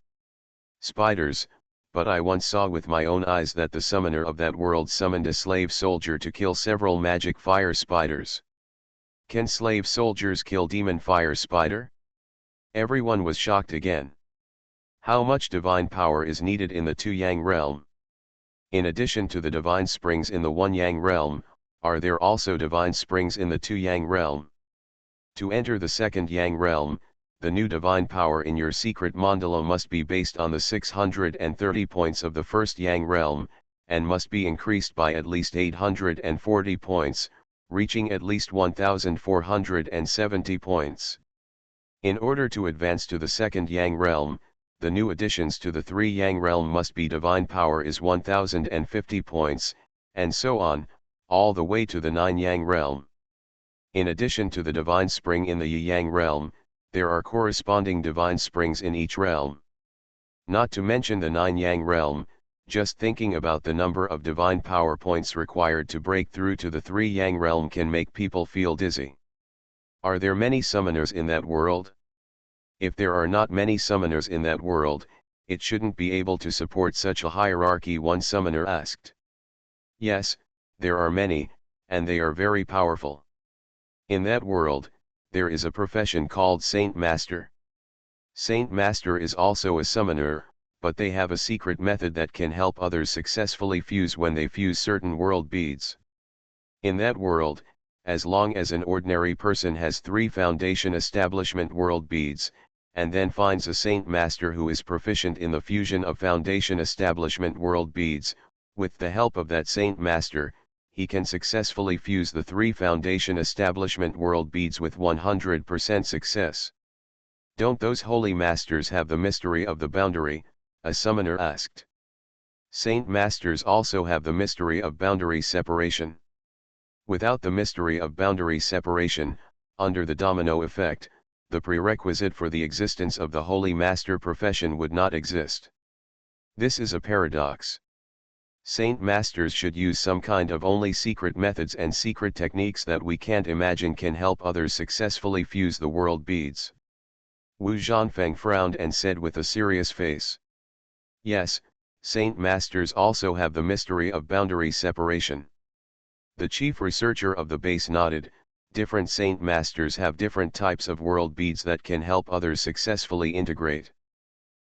spiders, but I once saw with my own eyes that the summoner of that world summoned a slave soldier to kill several magic fire spiders. Can slave soldiers kill demon fire spider? Everyone was shocked again. How much divine power is needed in the Two Yang realm? In addition to the divine springs in the One Yang realm, are there also divine springs in the Two Yang realm? To enter the second Yang realm, the new divine power in your secret mandala must be based on the 630 points of the first Yang realm, and must be increased by at least 840 points, reaching at least 1470 points. In order to advance to the second Yang realm, the new additions to the 3 Yang realm must be divine power is 1050 points, and so on, all the way to the 9 Yang realm. In addition to the divine spring in the Yi-Yang realm, there are corresponding divine springs in each realm. Not to mention the 9 Yang realm, just thinking about the number of divine power points required to break through to the 3 Yang realm can make people feel dizzy. Are there many summoners in that world? If there are not many summoners in that world, it shouldn't be able to support such a hierarchy, one summoner asked. Yes, there are many, and they are very powerful. In that world, there is a profession called Saint Master. Saint Master is also a summoner, but they have a secret method that can help others successfully fuse when they fuse certain world beads. In that world, as long as an ordinary person has 3 foundation establishment world beads, and then finds a Saint Master who is proficient in the fusion of foundation establishment world beads, with the help of that Saint Master, he can successfully fuse the 3 foundation establishment world beads with 100% success. Don't those holy masters have the mystery of the boundary? A summoner asked. Saint Masters also have the mystery of boundary separation. Without the mystery of boundary separation, under the domino effect, the prerequisite for the existence of the Holy Master profession would not exist. This is a paradox. Saint Masters should use some kind of only secret methods and secret techniques that we can't imagine can help others successfully fuse the world beads. Wu Zhanfeng frowned and said with a serious face. Yes, Saint Masters also have the mystery of boundary separation. The chief researcher of the base nodded. Different Saint Masters have different types of world beads that can help others successfully integrate.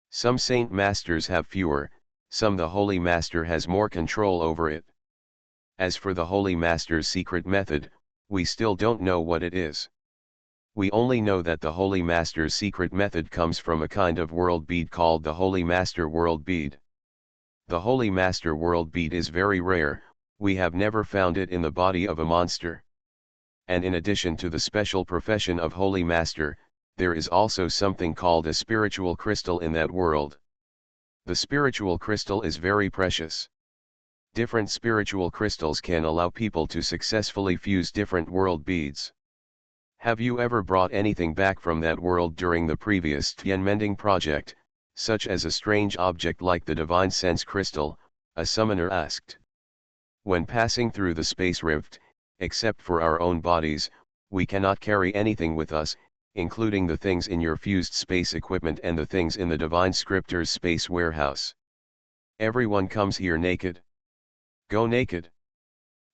Some Saint Masters have fewer, some the Holy Master has more control over it. As for the Holy Master's secret method, we still don't know what it is. We only know that the Holy Master's secret method comes from a kind of world bead called the Holy Master world bead. The Holy Master world bead is very rare, we have never found it in the body of a monster. And in addition to the special profession of Holy Master, there is also something called a spiritual crystal in that world. The spiritual crystal is very precious. Different spiritual crystals can allow people to successfully fuse different world beads. Have you ever brought anything back from that world during the previous Tian Mending project, such as a strange object like the Divine Sense Crystal? A summoner asked. When passing through the space rift, except for our own bodies, we cannot carry anything with us, including the things in your fused space equipment and the things in the Divine Scriptor's space warehouse. Everyone comes here naked. Go naked.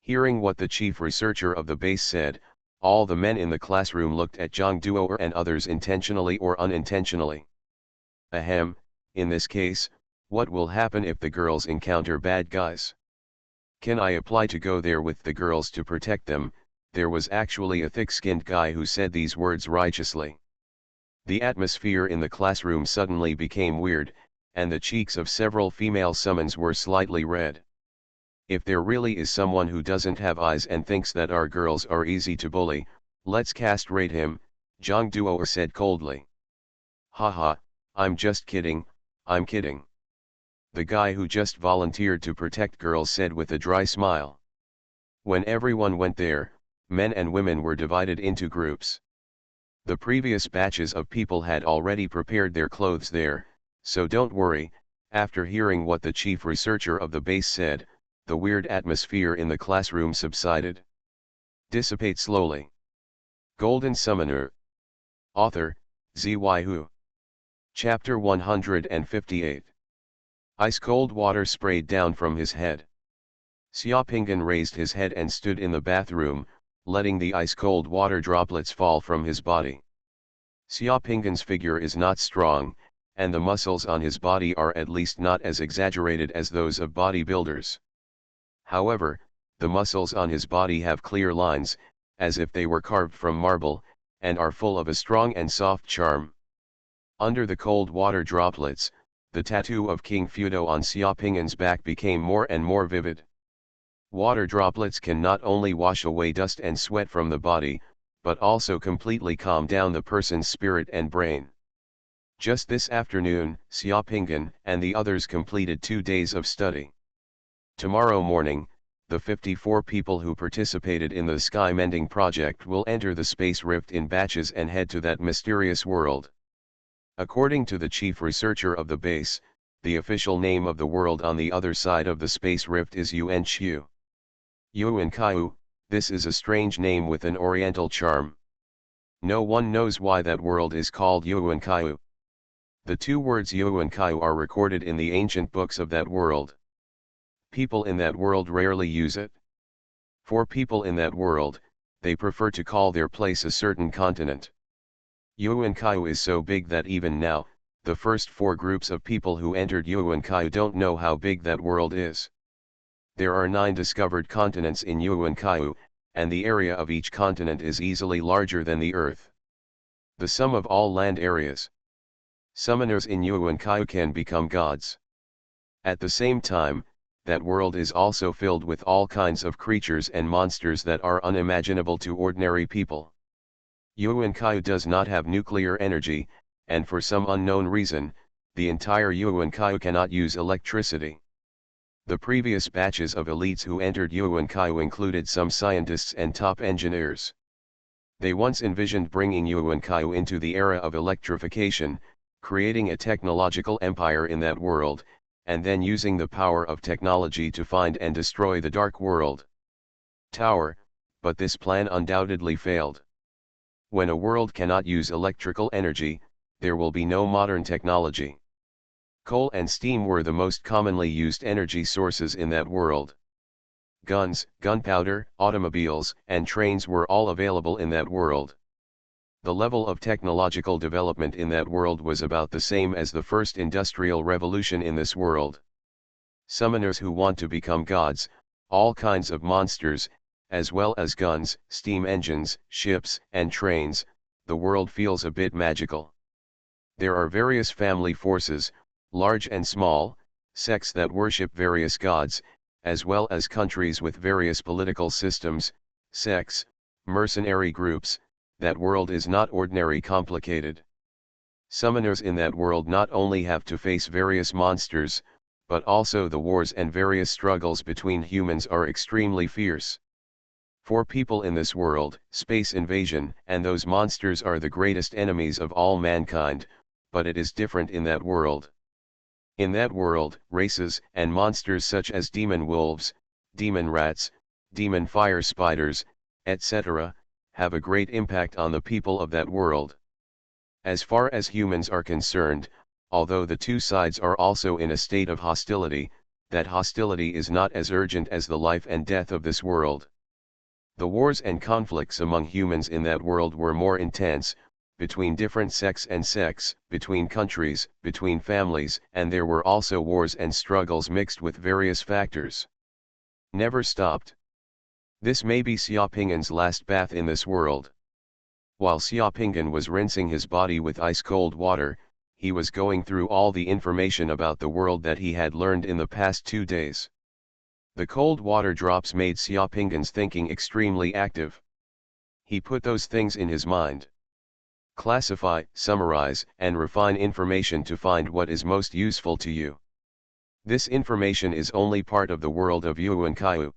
Hearing what the chief researcher of the base said, all the men in the classroom looked at Zhang Duo and others intentionally or unintentionally. Ahem, in this case, what will happen if the girls encounter bad guys? Can I apply to go there with the girls to protect them? There was actually a thick-skinned guy who said these words righteously. The atmosphere in the classroom suddenly became weird, and the cheeks of several female summons were slightly red. If there really is someone who doesn't have eyes and thinks that our girls are easy to bully, let's castrate him, Zhang Duo said coldly. Haha, I'm just kidding, I'm kidding. The guy who just volunteered to protect girls said with a dry smile. When everyone went there, men and women were divided into groups. The previous batches of people had already prepared their clothes there, so don't worry. After hearing what the chief researcher of the base said, the weird atmosphere in the classroom subsided. Dissipate slowly. Golden Summoner. Author, Xuanhuan. Chapter 158. Ice-cold water sprayed down from his head. Xiaopinggan raised his head and stood in the bathroom, letting the ice-cold water droplets fall from his body. Xiaopinggan's figure is not strong, and the muscles on his body are at least not as exaggerated as those of bodybuilders. However, the muscles on his body have clear lines, as if they were carved from marble, and are full of a strong and soft charm. Under the cold water droplets, the tattoo of King Fudo on Xiaopinggan's back became more and more vivid. Water droplets can not only wash away dust and sweat from the body, but also completely calm down the person's spirit and brain. Just this afternoon, Xiaopinggan and the others completed 2 days of study. Tomorrow morning, the 54 people who participated in the Sky Mending project will enter the space rift in batches and head to that mysterious world. According to the chief researcher of the base, the official name of the world on the other side of the space rift is Yuanqiu. Yuanqiu, this is a strange name with an oriental charm. No one knows why that world is called Yuanqiu. The 2 words Yuanqiu are recorded in the ancient books of that world. People in that world rarely use it. For people in that world, they prefer to call their place a certain continent. Yuanqiu is so big that even now, the first 4 groups of people who entered Yuanqiu don't know how big that world is. There are 9 discovered continents in Yuanqiu, and the area of each continent is easily larger than the Earth. The sum of all land areas. Summoners in Yuanqiu can become gods. At the same time, that world is also filled with all kinds of creatures and monsters that are unimaginable to ordinary people. Yuanqiu does not have nuclear energy, and for some unknown reason, the entire Yuanqiu cannot use electricity. The previous batches of elites who entered Yuanqiu included some scientists and top engineers. They once envisioned bringing Yuanqiu into the era of electrification, creating a technological empire in that world, and then using the power of technology to find and destroy the Dark World Tower, but this plan undoubtedly failed. When a world cannot use electrical energy, there will be no modern technology. Coal and steam were the most commonly used energy sources in that world. Guns, gunpowder, automobiles, and trains were all available in that world. The level of technological development in that world was about the same as the first industrial revolution in this world. Summoners who want to become gods, all kinds of monsters, as well as guns, steam engines, ships, and trains, the world feels a bit magical. There are various family forces, large and small, sects that worship various gods, as well as countries with various political systems, sects, mercenary groups. That world is not ordinary complicated. Summoners in that world not only have to face various monsters, but also the wars and various struggles between humans are extremely fierce. For people in this world, space invasion and those monsters are the greatest enemies of all mankind, but it is different in that world. In that world, races and monsters such as demon wolves, demon rats, demon fire spiders, etc., have a great impact on the people of that world. As far as humans are concerned, although the 2 sides are also in a state of hostility, that hostility is not as urgent as the life and death of this world. The wars and conflicts among humans in that world were more intense, between different sects and sects, between countries, between families, and there were also wars and struggles mixed with various factors. Never stopped. This may be Xiaoping'an's last bath in this world. While Xiaoping'an was rinsing his body with ice-cold water, he was going through all the information about the world that he had learned in the past 2 days. The cold water drops made Xiaoping'an's thinking extremely active. He put those things in his mind. Classify, summarize, and refine information to find what is most useful to you. This information is only part of the world of Yuan Kaiu.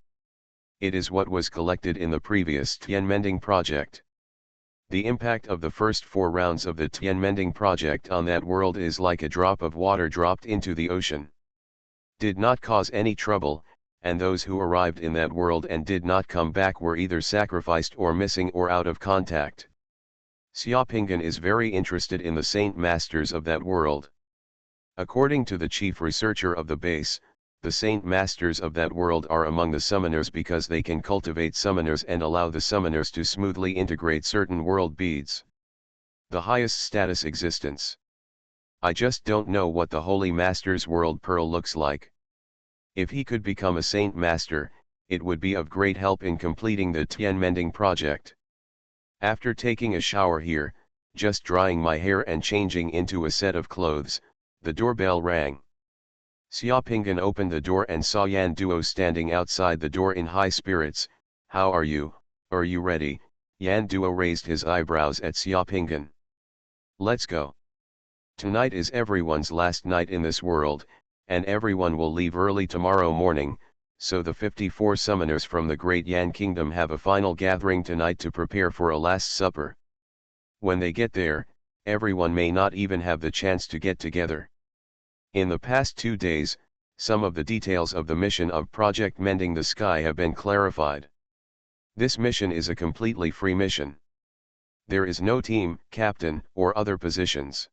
It is what was collected in the previous Tianmending project. The impact of the first 4 rounds of the Tianmending project on that world is like a drop of water dropped into the ocean. Did not cause any trouble, and those who arrived in that world and did not come back were either sacrificed or missing or out of contact. Xiaoping'an is very interested in the saint masters of that world. According to the chief researcher of the base, the saint masters of that world are among the summoners because they can cultivate summoners and allow the summoners to smoothly integrate certain world beads. The highest status existence. I just don't know what the Holy Master's world pearl looks like. If he could become a saint master, it would be of great help in completing the Tianmending project. After taking a shower here, just drying my hair and changing into a set of clothes, the doorbell rang. Xiaoping'an opened the door and saw Yan Duo standing outside the door in high spirits. "How are you? Are you ready?" Yan Duo raised his eyebrows at Xiaoping'an. "Let's go. Tonight is everyone's last night in this world, and everyone will leave early tomorrow morning, so the 54 summoners from the Great Yan Kingdom have a final gathering tonight to prepare for a last supper. When they get there, everyone may not even have the chance to get together. In the past 2 days, some of the details of the mission of Project Mending the Sky have been clarified. This mission is a completely free mission. There is no team, captain, or other positions.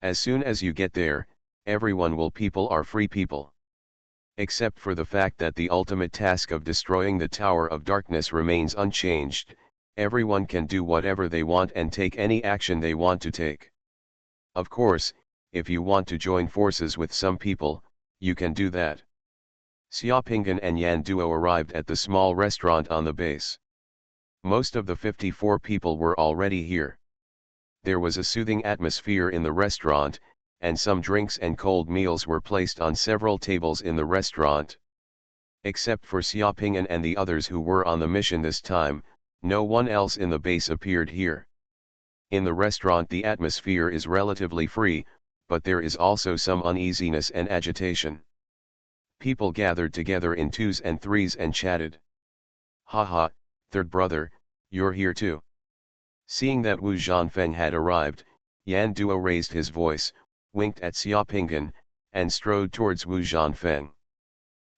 As soon as you get there, everyone will people are free people. Except for the fact that the ultimate task of destroying the Tower of Darkness remains unchanged, everyone can do whatever they want and take any action they want to take. Of course, if you want to join forces with some people, you can do that. Xiaoping'an and Yan Duo arrived at the small restaurant on the base. Most of the 54 people were already here. There was a soothing atmosphere in the restaurant, and some drinks and cold meals were placed on several tables in the restaurant. Except for Xiaoping'an and the others who were on the mission this time, no one else in the base appeared here. In the restaurant the atmosphere is relatively free, but there is also some uneasiness and agitation. People gathered together in 2s and 3s and chatted. "Haha, third brother, you're here too." Seeing that Wu Zhanfeng had arrived, Yan Duo raised his voice, winked at Xiaoping'an, and strode towards Wu Zhanfeng.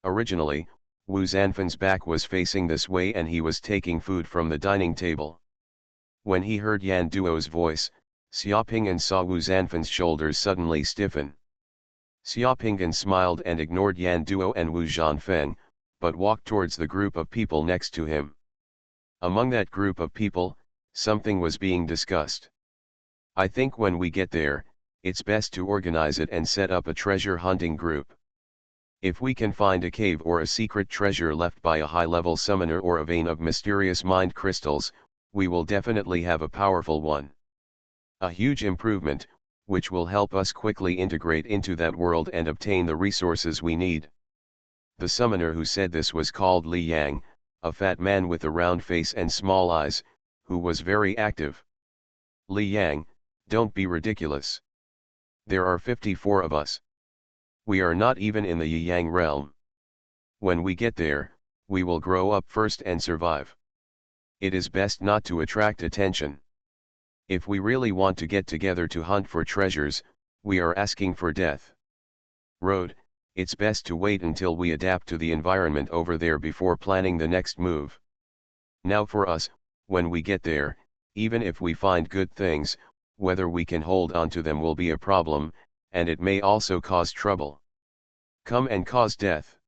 Originally, Wu Zhanfeng's back was facing this way and he was taking food from the dining table. When he heard Yan Duo's voice, Xiaoping'an saw Wu Zhanfeng's shoulders suddenly stiffen. Xiaoping'an smiled and ignored Yan Duo and Wu Zhanfeng, but walked towards the group of people next to him. Among that group of people, something was being discussed. "I think when we get there, it's best to organize it and set up a treasure hunting group. If we can find a cave or a secret treasure left by a high-level summoner or a vein of mysterious mind crystals, we will definitely have a powerful one. A huge improvement, which will help us quickly integrate into that world and obtain the resources we need." The summoner who said this was called Li Yang, a fat man with a round face and small eyes, who was very active. "Li Yang, don't be ridiculous. There are 54 of us. We are not even in the Yang realm. When we get there, we will grow up first and survive. It is best not to attract attention. If we really want to get together to hunt for treasures, we are asking for death. Road, it's best to wait until we adapt to the environment over there before planning the next move. Now for us, when we get there, even if we find good things, whether we can hold on to them will be a problem, and it may also cause trouble. Come and cause death.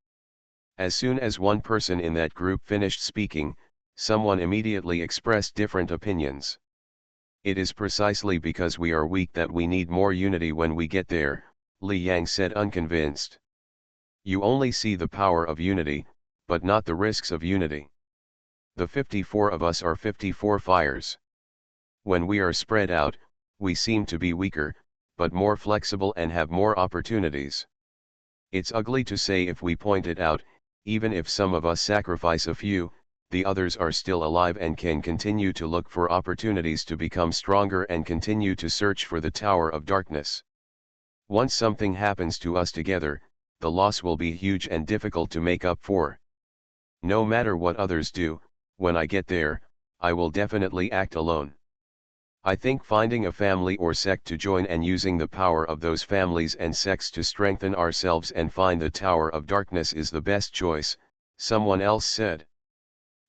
As soon as one person in that group finished speaking, someone immediately expressed different opinions. It is precisely because we are weak that we need more unity when we get there, Li Yang said unconvinced. You only see the power of unity, but not the risks of unity. The 54 of us are 54 fires. When we are spread out, we seem to be weaker, but more flexible and have more opportunities. It's ugly to say if we point it out, even if some of us sacrifice a few, the others are still alive and can continue to look for opportunities to become stronger and continue to search for the Tower of Darkness. Once something happens to us together, the loss will be huge and difficult to make up for. No matter what others do, when I get there, I will definitely act alone. I think finding a family or sect to join and using the power of those families and sects to strengthen ourselves and find the Tower of Darkness is the best choice, someone else said.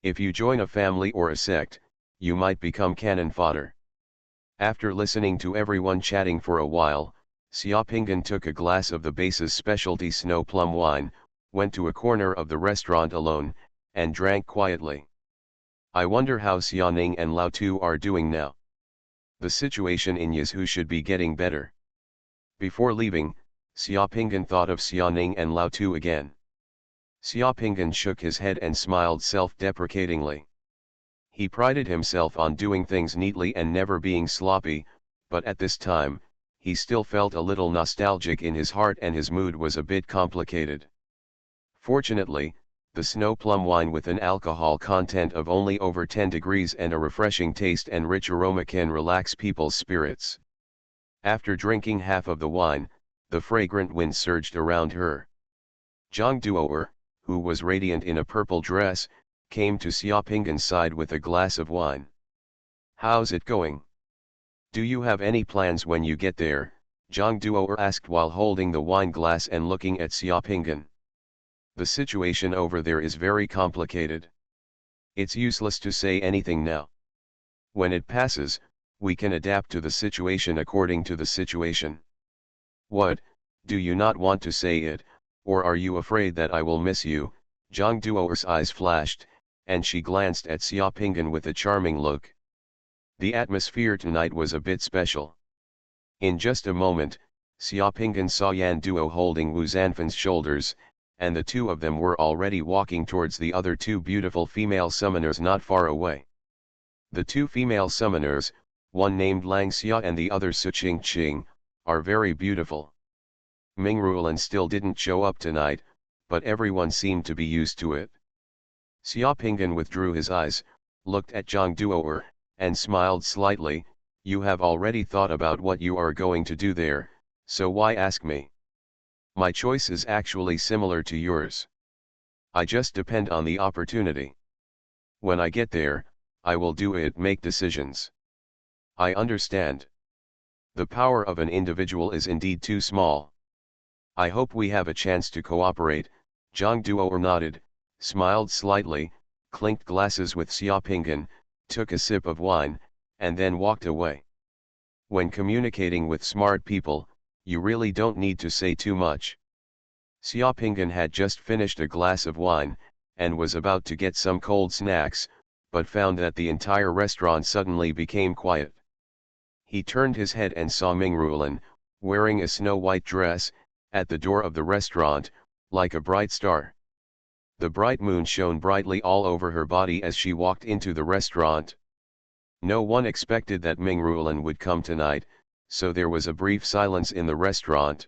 If you join a family or a sect, you might become cannon fodder. After listening to everyone chatting for a while, Xiaopinggan took a glass of the base's specialty snow plum wine, went to a corner of the restaurant alone, and drank quietly. I wonder how Xiaoning and Lao Tu are doing now. The situation in Yazhu should be getting better. Before leaving, Xiaopinggan thought of Xiaoning and Lao Tu again. Xiaopinggan shook his head and smiled self-deprecatingly. He prided himself on doing things neatly and never being sloppy, but at this time, he still felt a little nostalgic in his heart and his mood was a bit complicated. Fortunately, the snow plum wine with an alcohol content of only over 10 degrees and a refreshing taste and rich aroma can relax people's spirits. After drinking half of the wine, the fragrant wind surged around her. Zhang Duoer, who was radiant in a purple dress, came to Xiaopinggan's side with a glass of wine. How's it going? Do you have any plans when you get there? Zhang Duoer asked while holding the wine glass and looking at Xiaopinggan. The situation over there is very complicated. It's useless to say anything now. When it passes, we can adapt to the situation according to the situation. What, do you not want to say it, or are you afraid that I will miss you? Zhang Duoer's eyes flashed, and she glanced at Xiaopinggan with a charming look. The atmosphere tonight was a bit special. In just a moment, Xiaopinggan saw Yan Duo holding Wu Zanfan's shoulders, and the two of them were already walking towards the other two beautiful female summoners not far away. The two female summoners, one named Lang Xia and the other Su Qing Qing, are very beautiful. Ming Rulan still didn't show up tonight, but everyone seemed to be used to it. Xiaopinggan withdrew his eyes, looked at Zhang Duoer, and smiled slightly. You have already thought about what you are going to do there, so why ask me? My choice is actually similar to yours. I just depend on the opportunity. When I get there, I will do it, make decisions. I understand. The power of an individual is indeed too small. I hope we have a chance to cooperate. Zhang Duoer nodded, smiled slightly, clinked glasses with Xiaopinggan, took a sip of wine, and then walked away. When communicating with smart people, you really don't need to say too much. Xiaopinggan had just finished a glass of wine, and was about to get some cold snacks, but found that the entire restaurant suddenly became quiet. He turned his head and saw Ming Rulan, wearing a snow-white dress, at the door of the restaurant, like a bright star. The bright moon shone brightly all over her body as she walked into the restaurant. No one expected that Ming Rulan would come tonight, so there was a brief silence in the restaurant.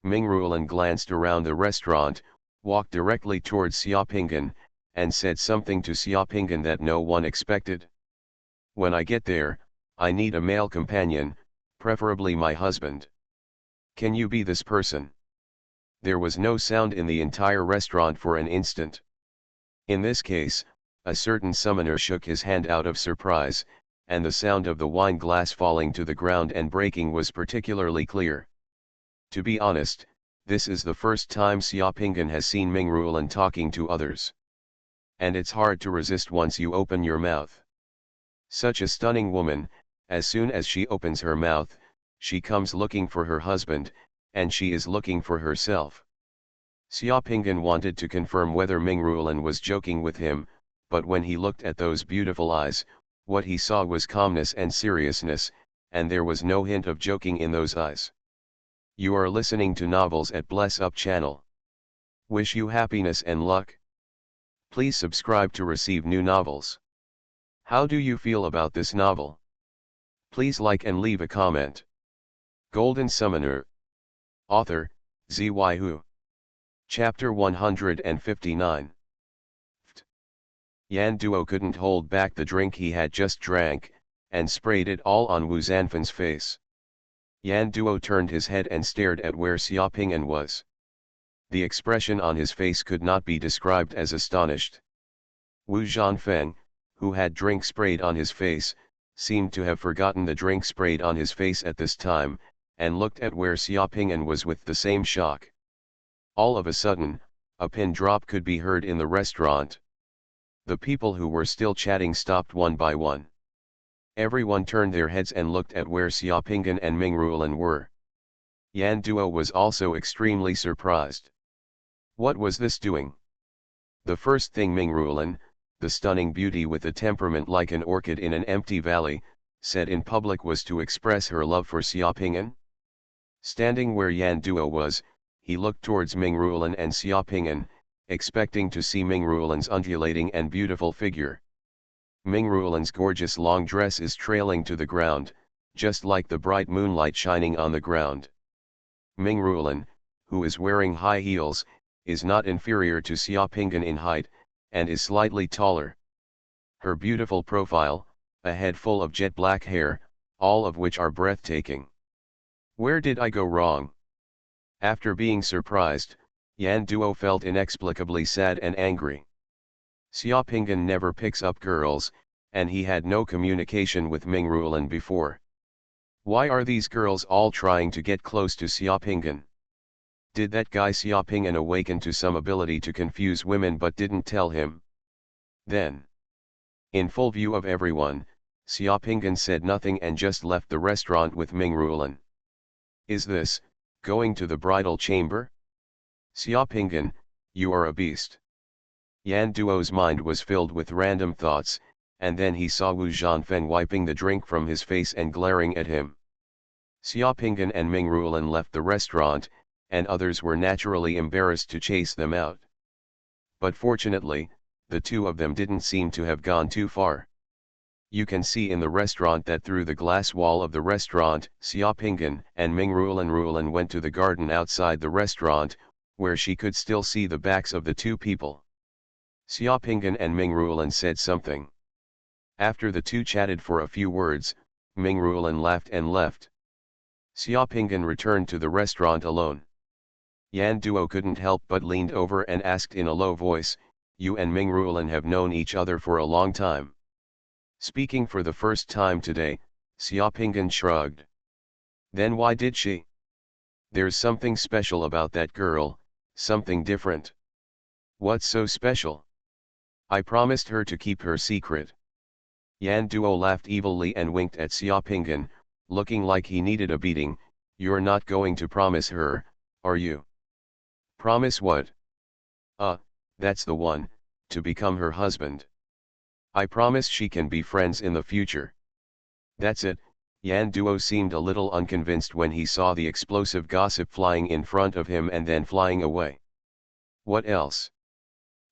Ming Rulan glanced around the restaurant, walked directly towards Xiaopinggan, and said something to Xiaopinggan that no one expected. When I get there, I need a male companion, preferably my husband. Can you be this person? There was no sound in the entire restaurant for an instant. In this case, a certain summoner shook his hand out of surprise, and the sound of the wine glass falling to the ground and breaking was particularly clear. To be honest, this is the first time Xiaopinggan has seen Ming Rulan talking to others. And it's hard to resist once you open your mouth. Such a stunning woman, as soon as she opens her mouth, she comes looking for her husband, and she is looking for herself. Xiaopinggan wanted to confirm whether Mingruolan was joking with him, but when he looked at those beautiful eyes, what he saw was calmness and seriousness, and there was no hint of joking in those eyes. You are listening to Novels at Bless Up channel. Wish you happiness and luck. Please subscribe to receive new novels. How do you feel about this novel? Please like and leave a comment. Golden Summoner. Author, Xuanhuan. Chapter 159. Yan Duo couldn't hold back the drink he had just drank, and sprayed it all on Wu Zanfan's face. Yan Duo turned his head and stared at where Xiaopingyan was. The expression on his face could not be described as astonished. Wu Zanfan, who had drink sprayed on his face, seemed to have forgotten the drink sprayed on his face at this time, and looked at where Xiaopingyan was with the same shock. All of a sudden, a pin drop could be heard in the restaurant. The people who were still chatting stopped one by one. Everyone turned their heads and looked at where Xiaopingyan and Mingruolan were. Yan Duo was also extremely surprised. What was this doing? The first thing Mingruolan, the stunning beauty with a temperament like an orchid in an empty valley, said in public was to express her love for Xiaopingyan. Standing where Yan Duo was, he looked towards Mingruolan and Xiaopingyan, expecting to see Mingruolan's undulating and beautiful figure. Mingruolan's gorgeous long dress is trailing to the ground, just like the bright moonlight shining on the ground. Mingruolan, who is wearing high heels, is not inferior to Xiaopingyan in height, and is slightly taller. Her beautiful profile, a head full of jet black hair, all of which are breathtaking. Where did I go wrong? After being surprised, Yan Duo felt inexplicably sad and angry. Xiaopingyan never picks up girls, and he had no communication with Mingruolan before. Why are these girls all trying to get close to Xiaopingyan? Did that guy Xiaopingyan awaken to some ability to confuse women but didn't tell him? Then, in full view of everyone, Xiaopingyan said nothing and just left the restaurant with Mingruolan. Is this, going to the bridal chamber? Xiaopingyan, you are a beast. Yan Duo's mind was filled with random thoughts, and then he saw Wu Zanfen wiping the drink from his face and glaring at him. Xiaopingyan and Mingruolan left the restaurant, and others were naturally embarrassed to chase them out. But fortunately, the two of them didn't seem to have gone too far. You can see in the restaurant that through the glass wall of the restaurant, Xiaopingyan and Mingruolan went to the garden outside the restaurant, where she could still see the backs of the two people. Xiaopingyan and Mingruolan said something. After the two chatted for a few words, Mingruolan laughed and left. Xiaopingyan returned to the restaurant alone. Yan Duo couldn't help but leaned over and asked in a low voice, "You and Mingruolan have known each other for a long time?" Speaking for the first time today, Xiaopingyan shrugged. Then why did she? There's something special about that girl, something different. What's so special? I promised her to keep her secret. Yan Duo laughed evilly and winked at Xiaopingyan, looking like he needed a beating. You're not going to promise her, are you? Promise what? That's the one, to become her husband. I promise she can be friends in the future. That's it. Yan Duo seemed a little unconvinced when he saw the explosive gossip flying in front of him and then flying away. What else?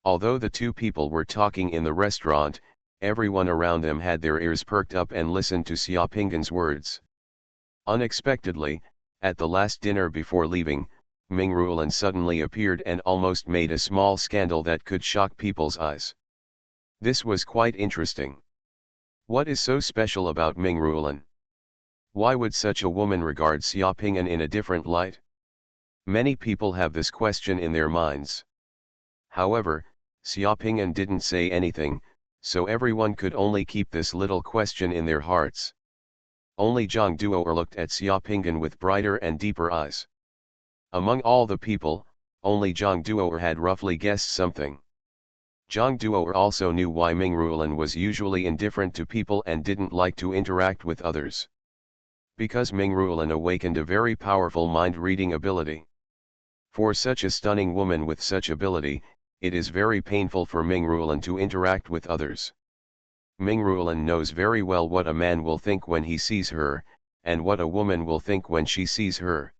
Although the two people were talking in the restaurant, everyone around them had their ears perked up and listened to Xiaopingyan's words. Unexpectedly, at the last dinner before leaving, Mingruolan suddenly appeared and almost made a small scandal that could shock people's eyes. This was quite interesting. What is so special about Mingruolan? Why would such a woman regard Xiaopingyan in a different light? Many people have this question in their minds. However, Xiaopingyan didn't say anything, so everyone could only keep this little question in their hearts. Only Zhang Duo looked at Xiaopingyan with brighter and deeper eyes. Among all the people, only Zhang Duo had roughly guessed something. Zhang Duo also knew why Mingruolan was usually indifferent to people and didn't like to interact with others. Because Mingruolan awakened a very powerful mind-reading ability. For such a stunning woman with such ability, it is very painful for Mingruolan to interact with others. Mingruolan knows very well what a man will think when he sees her, and what a woman will think when she sees her.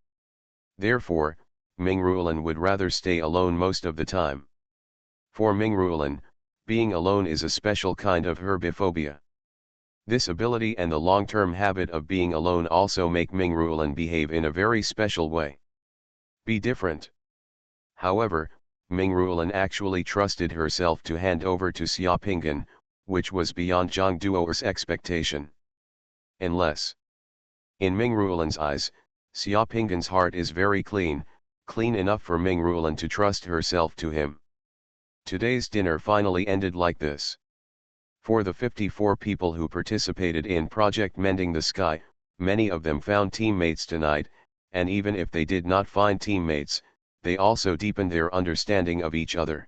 Therefore, Mingruolan would rather stay alone most of the time. For Mingruolan, being alone is a special kind of herbiphobia. This ability and the long-term habit of being alone also make Mingruolan behave in a very special way. Be different. However, Mingruolan actually trusted herself to hand over to Xiaopingan, which was beyond Zhang Duoer's expectation. Unless, in Mingruolan's eyes, Xiaopingan's heart is very clean, clean enough for Mingruolan to trust herself to him. Today's dinner finally ended like this. For the 54 people who participated in Project Mending the Sky, many of them found teammates tonight, and even if they did not find teammates, they also deepened their understanding of each other.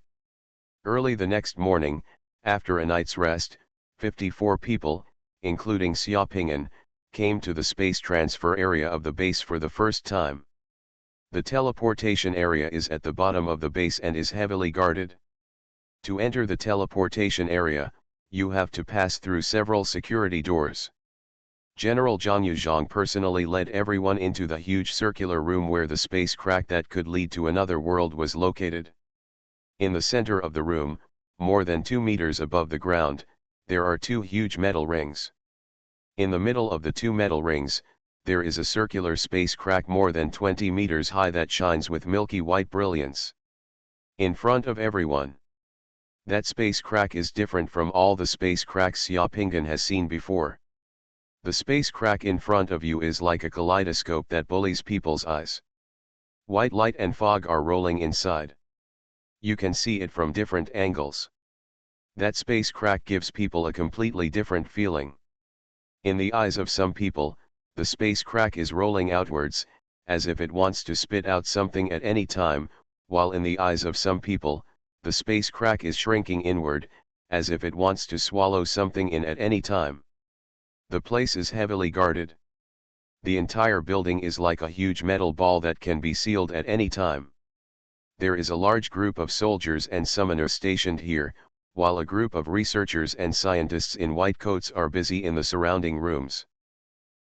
Early the next morning, after a night's rest, 54 people, including Xiaopingan, came to the space transfer area of the base for the first time. The teleportation area is at the bottom of the base and is heavily guarded. To enter the teleportation area, you have to pass through several security doors. General Zhang Yuzhong personally led everyone into the huge circular room where the space crack that could lead to another world was located. In the center of the room, more than 2 meters above the ground, there are 2 huge metal rings. In the middle of the 2 metal rings, there is a circular space crack more than 20 meters high that shines with milky white brilliance. In front of everyone. That space crack is different from all the space cracks Xiaopingan has seen before. The space crack in front of you is like a kaleidoscope that bullies people's eyes. White light and fog are rolling inside. You can see it from different angles. That space crack gives people a completely different feeling. In the eyes of some people, the space crack is rolling outwards, as if it wants to spit out something at any time, while in the eyes of some people, the space crack is shrinking inward, as if it wants to swallow something in at any time. The place is heavily guarded. The entire building is like a huge metal ball that can be sealed at any time. There is a large group of soldiers and summoners stationed here, while a group of researchers and scientists in white coats are busy in the surrounding rooms.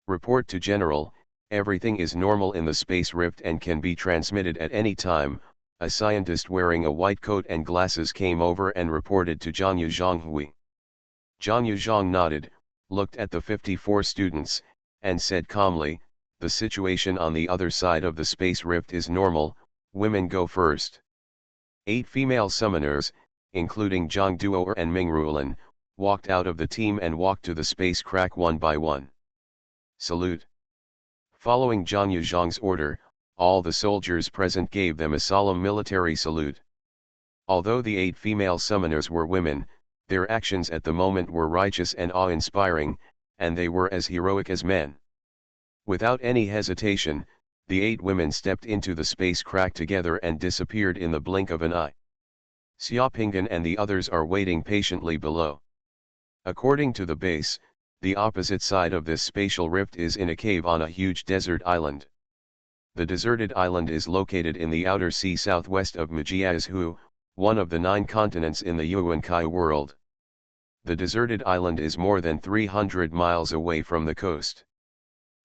Report to General, everything is normal in the space rift and can be transmitted at any time. A scientist wearing a white coat and glasses came over and reported to Zhang Yuzhong. Zhang Yuzhong nodded, looked at the 54 students, and said calmly, "The situation on the other side of the space rift is normal, women go first." 8 female summoners, including Zhang Duoer and Mingruolan, walked out of the team and walked to the space crack one by one. Salute. Following Zhang Yuzhong's order, all the soldiers present gave them a solemn military salute. Although the 8 female summoners were women, their actions at the moment were righteous and awe-inspiring, and they were as heroic as men. Without any hesitation, the 8 women stepped into the space crack together and disappeared in the blink of an eye. Xiaopingan and the others are waiting patiently below. According to the base, the opposite side of this spatial rift is in a cave on a huge desert island. The deserted island is located in the outer sea southwest of Majiazhu, one of the 9 continents in the Yuankai world. The deserted island is more than 300 miles away from the coast.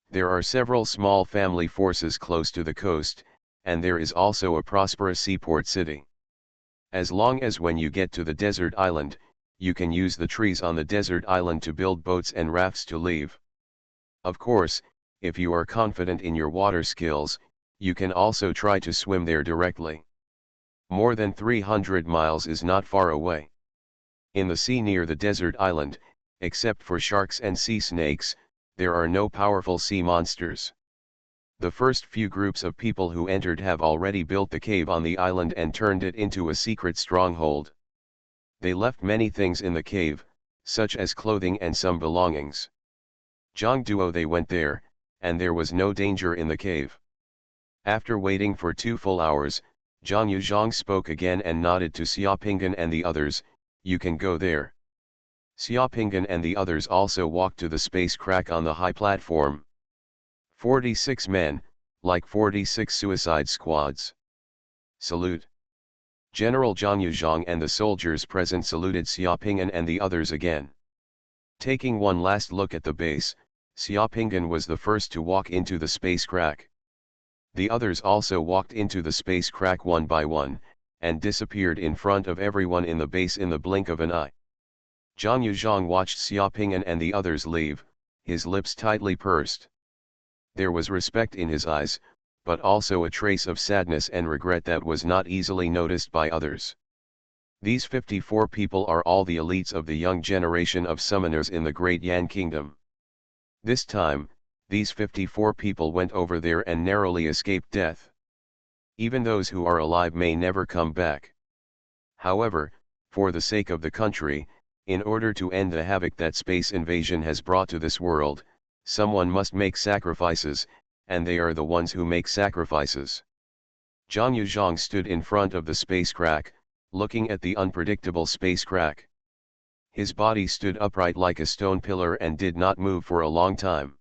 There are several small family forces close to the coast, and there is also a prosperous seaport city. As long as when you get to the desert island, you can use the trees on the desert island to build boats and rafts to leave. Of course, if you are confident in your water skills, you can also try to swim there directly. More than 300 miles is not far away. In the sea near the desert island, except for sharks and sea snakes, there are no powerful sea monsters. The first few groups of people who entered have already built the cave on the island and turned it into a secret stronghold. They left many things in the cave, such as clothing and some belongings. Zhang Duo they went there, and there was no danger in the cave. After waiting for 2 full hours, Zhang Yuzhong spoke again and nodded to Xiaopingan and the others, "You can go there." Xiaopingan and the others also walked to the space crack on the high platform. 46 men, like 46 suicide squads. Salute. General Zhang Yuzhong and the soldiers present saluted Xiaoping'an and the others again. Taking one last look at the base, Xiaoping'an was the first to walk into the space crack. The others also walked into the space crack one by one, and disappeared in front of everyone in the base in the blink of an eye. Zhang Yuzhong watched Xiaoping'an and the others leave, his lips tightly pursed. There was respect in his eyes, but also a trace of sadness and regret that was not easily noticed by others. These 54 people are all the elites of the young generation of summoners in the Great Yan Kingdom. This time, these 54 people went over there and narrowly escaped death. Even those who are alive may never come back. However, for the sake of the country, in order to end the havoc that space invasion has brought to this world, someone must make sacrifices, and they are the ones who make sacrifices. Zhang Yuzhong stood in front of the space crack, looking at the unpredictable space crack. His body stood upright like a stone pillar and did not move for a long time.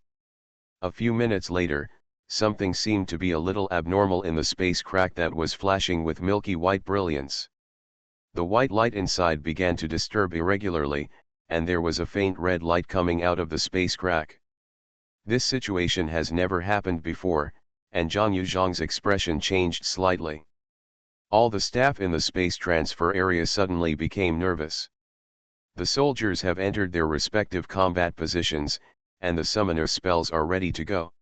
A few minutes later, something seemed to be a little abnormal in the space crack that was flashing with milky white brilliance. The white light inside began to disturb irregularly, and there was a faint red light coming out of the space crack. This situation has never happened before, and Zhang Yuzhong's expression changed slightly. All the staff in the space transfer area suddenly became nervous. The soldiers have entered their respective combat positions, and the summoner spells are ready to go.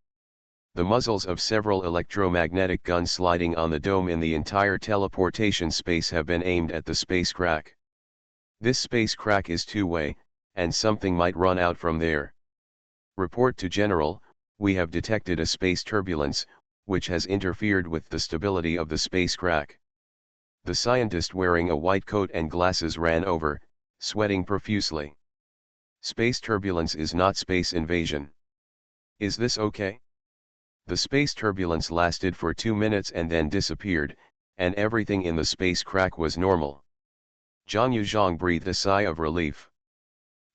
The muzzles of several electromagnetic guns sliding on the dome in the entire teleportation space have been aimed at the space crack. This space crack is two-way, and something might run out from there. Report to General, we have detected a space turbulence, which has interfered with the stability of the space crack. The scientist wearing a white coat and glasses ran over, sweating profusely. Space turbulence is not space invasion. Is this okay? The space turbulence lasted for 2 minutes and then disappeared, and everything in the space crack was normal. Zhang Yuzhong breathed a sigh of relief.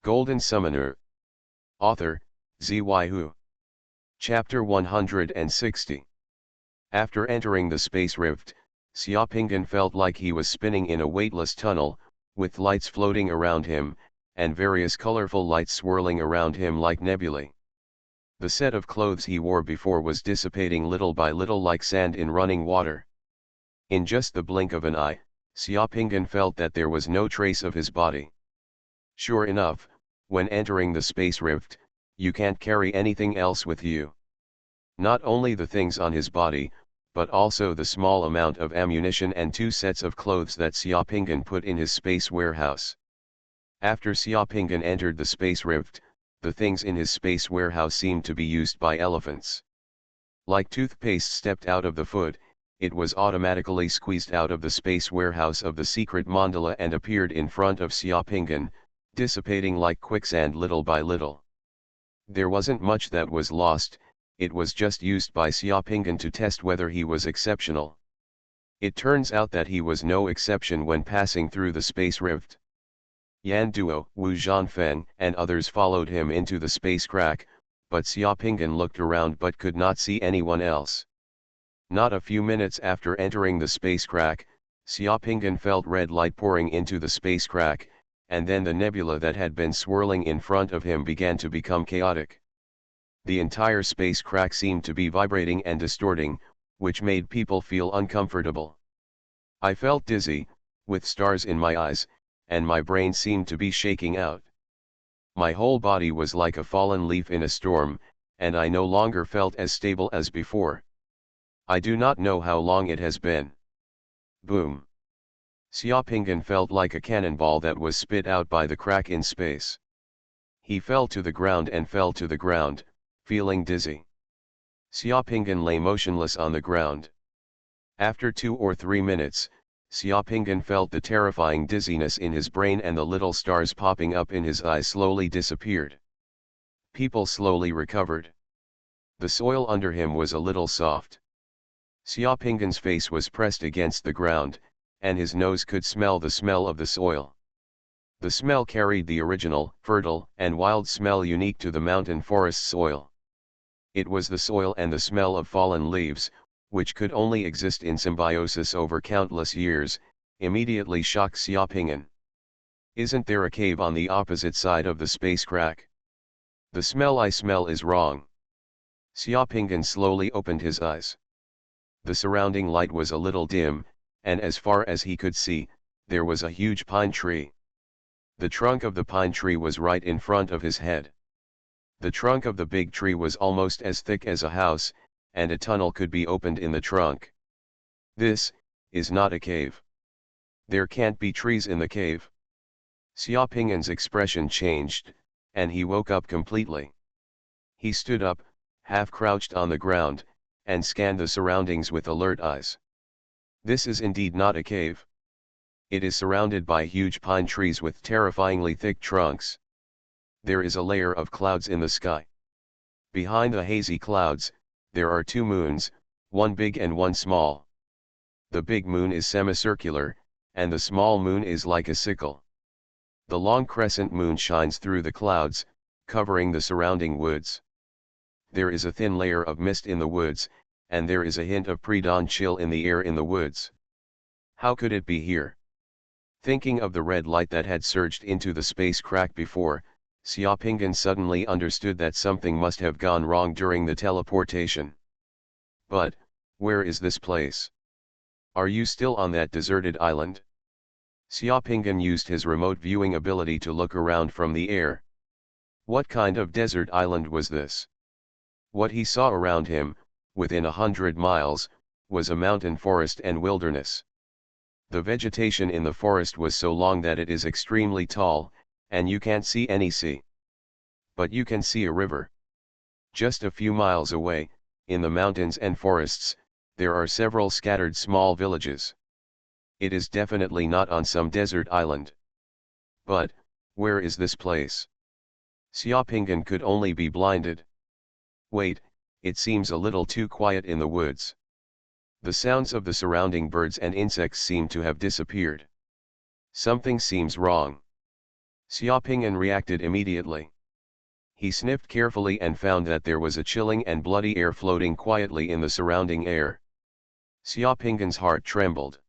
Golden Summoner. Author, Xuanhuan. Chapter 160. After entering the space rift, Xiaoping'an felt like he was spinning in a weightless tunnel, with lights floating around him, and various colorful lights swirling around him like nebulae. The set of clothes he wore before was dissipating little by little like sand in running water. In just the blink of an eye, Xiaoping'an felt that there was no trace of his body. Sure enough, when entering the space rift, you can't carry anything else with you. Not only the things on his body, but also the small amount of ammunition and 2 sets of clothes that Xiaoping'an put in his space warehouse. After Xiaoping'an entered the space rift, the things in his space warehouse seemed to be used by elephants. Like toothpaste stepped out of the foot, it was automatically squeezed out of the space warehouse of the secret mandala and appeared in front of Xiaoping'an, dissipating like quicksand little by little. There wasn't much that was lost, it was just used by Xiaoping'an to test whether he was exceptional. It turns out that he was no exception when passing through the space rift. Yan Duo, Wu Zhanfeng, and others followed him into the space crack, but Xiaoping'an looked around but could not see anyone else. Not a few minutes after entering the space crack, Xiaoping'an felt red light pouring into the space crack, and then the nebula that had been swirling in front of him began to become chaotic. The entire space crack seemed to be vibrating and distorting, which made people feel uncomfortable. I felt dizzy, with stars in my eyes, and my brain seemed to be shaking out. My whole body was like a fallen leaf in a storm, and I no longer felt as stable as before. I do not know how long it has been. Boom. Xiaoping'an felt like a cannonball that was spit out by the crack in space. He fell to the ground and fell to the ground, feeling dizzy. Xiaoping'an lay motionless on the ground. After 2 or 3 minutes, Xiaoping'an felt the terrifying dizziness in his brain and the little stars popping up in his eyes slowly disappeared. People slowly recovered. The soil under him was a little soft. Xiaoping'an's face was pressed against the ground, and his nose could smell the smell of the soil. The smell carried the original, fertile, and wild smell unique to the mountain forest soil. It was the soil and the smell of fallen leaves, which could only exist in symbiosis over countless years, immediately shocked Xiaoping'an. Isn't there a cave on the opposite side of the space crack? The smell I smell is wrong. Xiaoping'an slowly opened his eyes. The surrounding light was a little dim, and as far as he could see, there was a huge pine tree. The trunk of the pine tree was right in front of his head. The trunk of the big tree was almost as thick as a house, and a tunnel could be opened in the trunk. This is not a cave. There can't be trees in the cave. Xiaoping'an's expression changed, and he woke up completely. He stood up, half crouched on the ground, and scanned the surroundings with alert eyes. This is indeed not a cave. It is surrounded by huge pine trees with terrifyingly thick trunks. There is a layer of clouds in the sky. Behind the hazy clouds, there are two moons, one big and one small. The big moon is semicircular, and the small moon is like a sickle. The long crescent moon shines through the clouds, covering the surrounding woods. There is a thin layer of mist in the woods, and there is a hint of pre-dawn chill in the air in the woods. How could it be here? Thinking of the red light that had surged into the space crack before, Xiaoping'an suddenly understood that something must have gone wrong during the teleportation. But, where is this place? Are you still on that deserted island? Xiaoping'an used his remote viewing ability to look around from the air. What kind of desert island was this? What he saw around him, within 100 miles, was a mountain forest and wilderness. The vegetation in the forest was so long that it is extremely tall, and you can't see any sea. But you can see a river. Just a few miles away, in the mountains and forests, there are several scattered small villages. It is definitely not on some desert island. But, where is this place? Xiaoping'an could only be blinded. Wait, it seems a little too quiet in the woods. The sounds of the surrounding birds and insects seem to have disappeared. Something seems wrong. Xiaoping'an reacted immediately. He sniffed carefully and found that there was a chilling and bloody air floating quietly in the surrounding air. Xiaoping'an's heart trembled.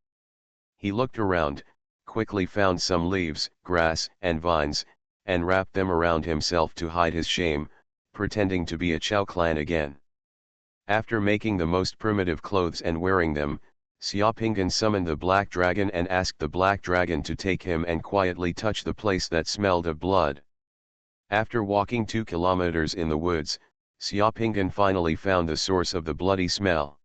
He looked around, quickly found some leaves, grass, and vines, and wrapped them around himself to hide his shame, pretending to be a Chao clan again. After making the most primitive clothes and wearing them, Xiaoping'an summoned the black dragon and asked the black dragon to take him and quietly touch the place that smelled of blood. After walking 2 kilometers in the woods, Xiaoping'an finally found the source of the bloody smell.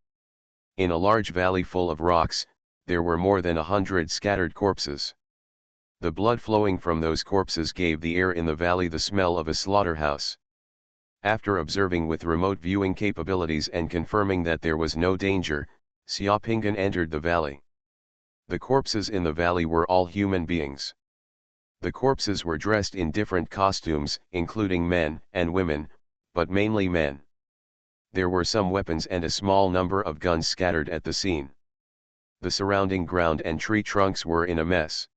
In a large valley full of rocks, there were more than 100 scattered corpses. The blood flowing from those corpses gave the air in the valley the smell of a slaughterhouse. After observing with remote viewing capabilities and confirming that there was no danger, Xiaoping'an entered the valley. The corpses in the valley were all human beings. The corpses were dressed in different costumes, including men and women, but mainly men. There were some weapons and a small number of guns scattered at the scene. The surrounding ground and tree trunks were in a mess.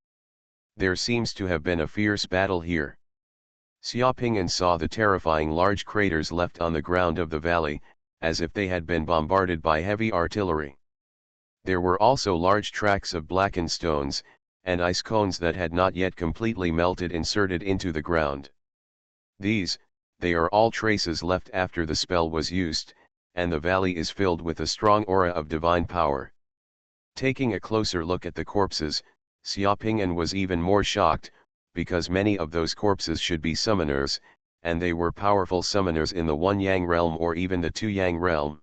There seems to have been a fierce battle here. Xiaoping'an saw the terrifying large craters left on the ground of the valley, as if they had been bombarded by heavy artillery. There were also large tracts of blackened stones, and ice cones that had not yet completely melted inserted into the ground. They are all traces left after the spell was used, and the valley is filled with a strong aura of divine power. Taking a closer look at the corpses, Xiaoping'an was even more shocked, because many of those corpses should be summoners, and they were powerful summoners in the One Yang realm or even the Two Yang realm.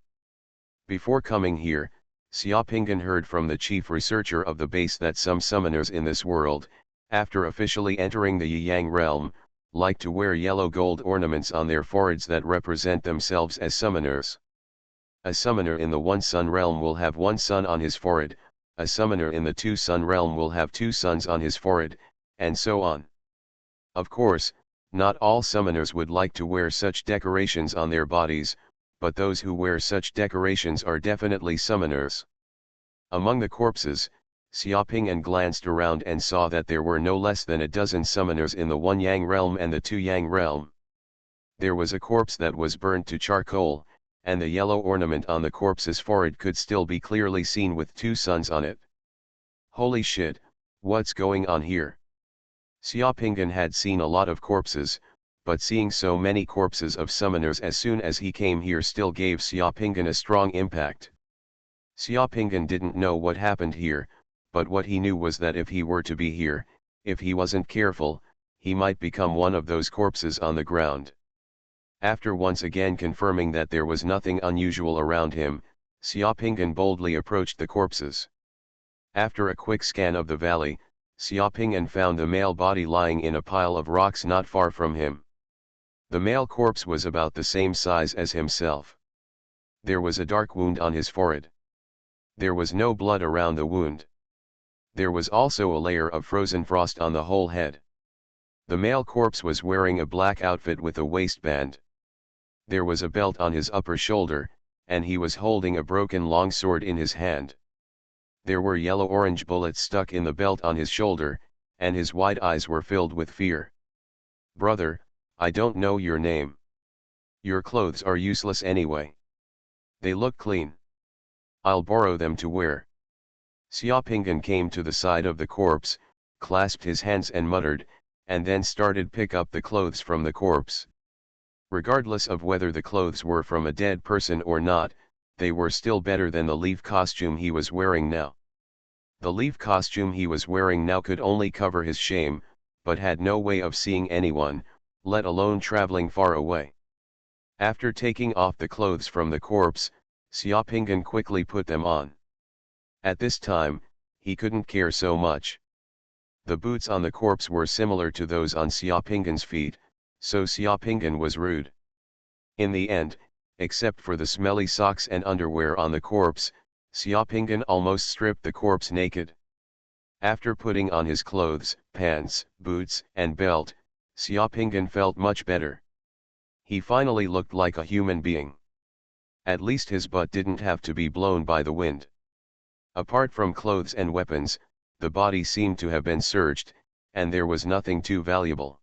Before coming here, Xiaoping'an heard from the chief researcher of the base that some summoners in this world, after officially entering the Yi Yang realm, like to wear yellow gold ornaments on their foreheads that represent themselves as summoners. A summoner in the One Sun realm will have one sun on his forehead, a summoner in the Two Sun realm will have two suns on his forehead, and so on. Of course, not all summoners would like to wear such decorations on their bodies, but those who wear such decorations are definitely summoners. Among the corpses, Xiaoping'an glanced around and saw that there were no less than a dozen summoners in the One Yang realm and the Two Yang realm. There was a corpse that was burnt to charcoal, and the yellow ornament on the corpse's forehead could still be clearly seen with two suns on it. Holy shit, what's going on here? Xiaopinggan had seen a lot of corpses, but seeing so many corpses of summoners as soon as he came here still gave Xiaopinggan a strong impact. Xiaopinggan didn't know what happened here, but what he knew was that if he were to be here, if he wasn't careful, he might become one of those corpses on the ground. After once again confirming that there was nothing unusual around him, Xiaopinggan boldly approached the corpses. After a quick scan of the valley, Xiaopinggan found the male body lying in a pile of rocks not far from him. The male corpse was about the same size as himself. There was a dark wound on his forehead. There was no blood around the wound. There was also a layer of frozen frost on the whole head. The male corpse was wearing a black outfit with a waistband. There was a belt on his upper shoulder, and he was holding a broken longsword in his hand. There were yellow-orange bullets stuck in the belt on his shoulder, and his wide eyes were filled with fear. "Brother, I don't know your name. Your clothes are useless anyway. They look clean. I'll borrow them to wear." Xiaopinggan came to the side of the corpse, clasped his hands and muttered, and then started pick up the clothes from the corpse. Regardless of whether the clothes were from a dead person or not, they were still better than the leaf costume he was wearing now. The leaf costume he was wearing now could only cover his shame, but had no way of seeing anyone, let alone traveling far away. After taking off the clothes from the corpse, Xiaopinggan quickly put them on. At this time, he couldn't care so much. The boots on the corpse were similar to those on Xiaopinggan's feet, so Xiaopinggan was rude. In the end, except for the smelly socks and underwear on the corpse, Xiaopinggan almost stripped the corpse naked. After putting on his clothes, pants, boots, and belt, Xiaopinggan felt much better. He finally looked like a human being. At least his butt didn't have to be blown by the wind. Apart from clothes and weapons, the body seemed to have been searched, and there was nothing too valuable.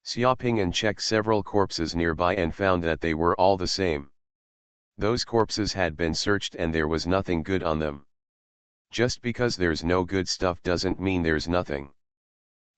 Xiaopinggan checked several corpses nearby and found that they were all the same. Those corpses had been searched and there was nothing good on them. Just because there's no good stuff doesn't mean there's nothing.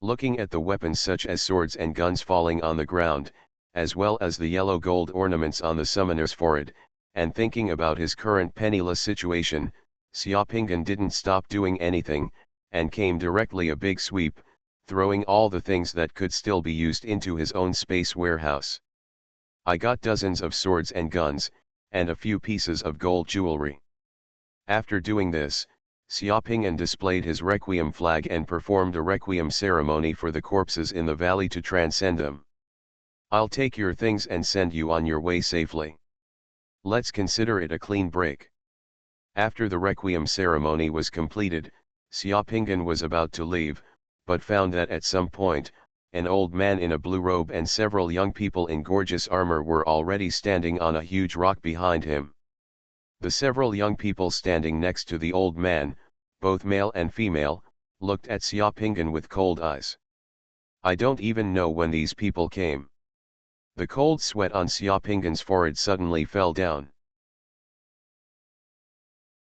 Looking at the weapons such as swords and guns falling on the ground, as well as the yellow gold ornaments on the summoner's forehead, and thinking about his current penniless situation, Xiaopinggan didn't stop doing anything, and came directly a big sweep, throwing all the things that could still be used into his own space warehouse. "I got dozens of swords and guns, and a few pieces of gold jewelry." After doing this, Xiaopinggan displayed his requiem flag and performed a requiem ceremony for the corpses in the valley to transcend them. "I'll take your things and send you on your way safely. Let's consider it a clean break." After the requiem ceremony was completed, Xiaopinggan was about to leave, but found that at some point, an old man in a blue robe and several young people in gorgeous armor were already standing on a huge rock behind him. The several young people standing next to the old man, both male and female, looked at Xiaopinggan with cold eyes. "I don't even know when these people came." The cold sweat on Xiaopinggan's forehead suddenly fell down.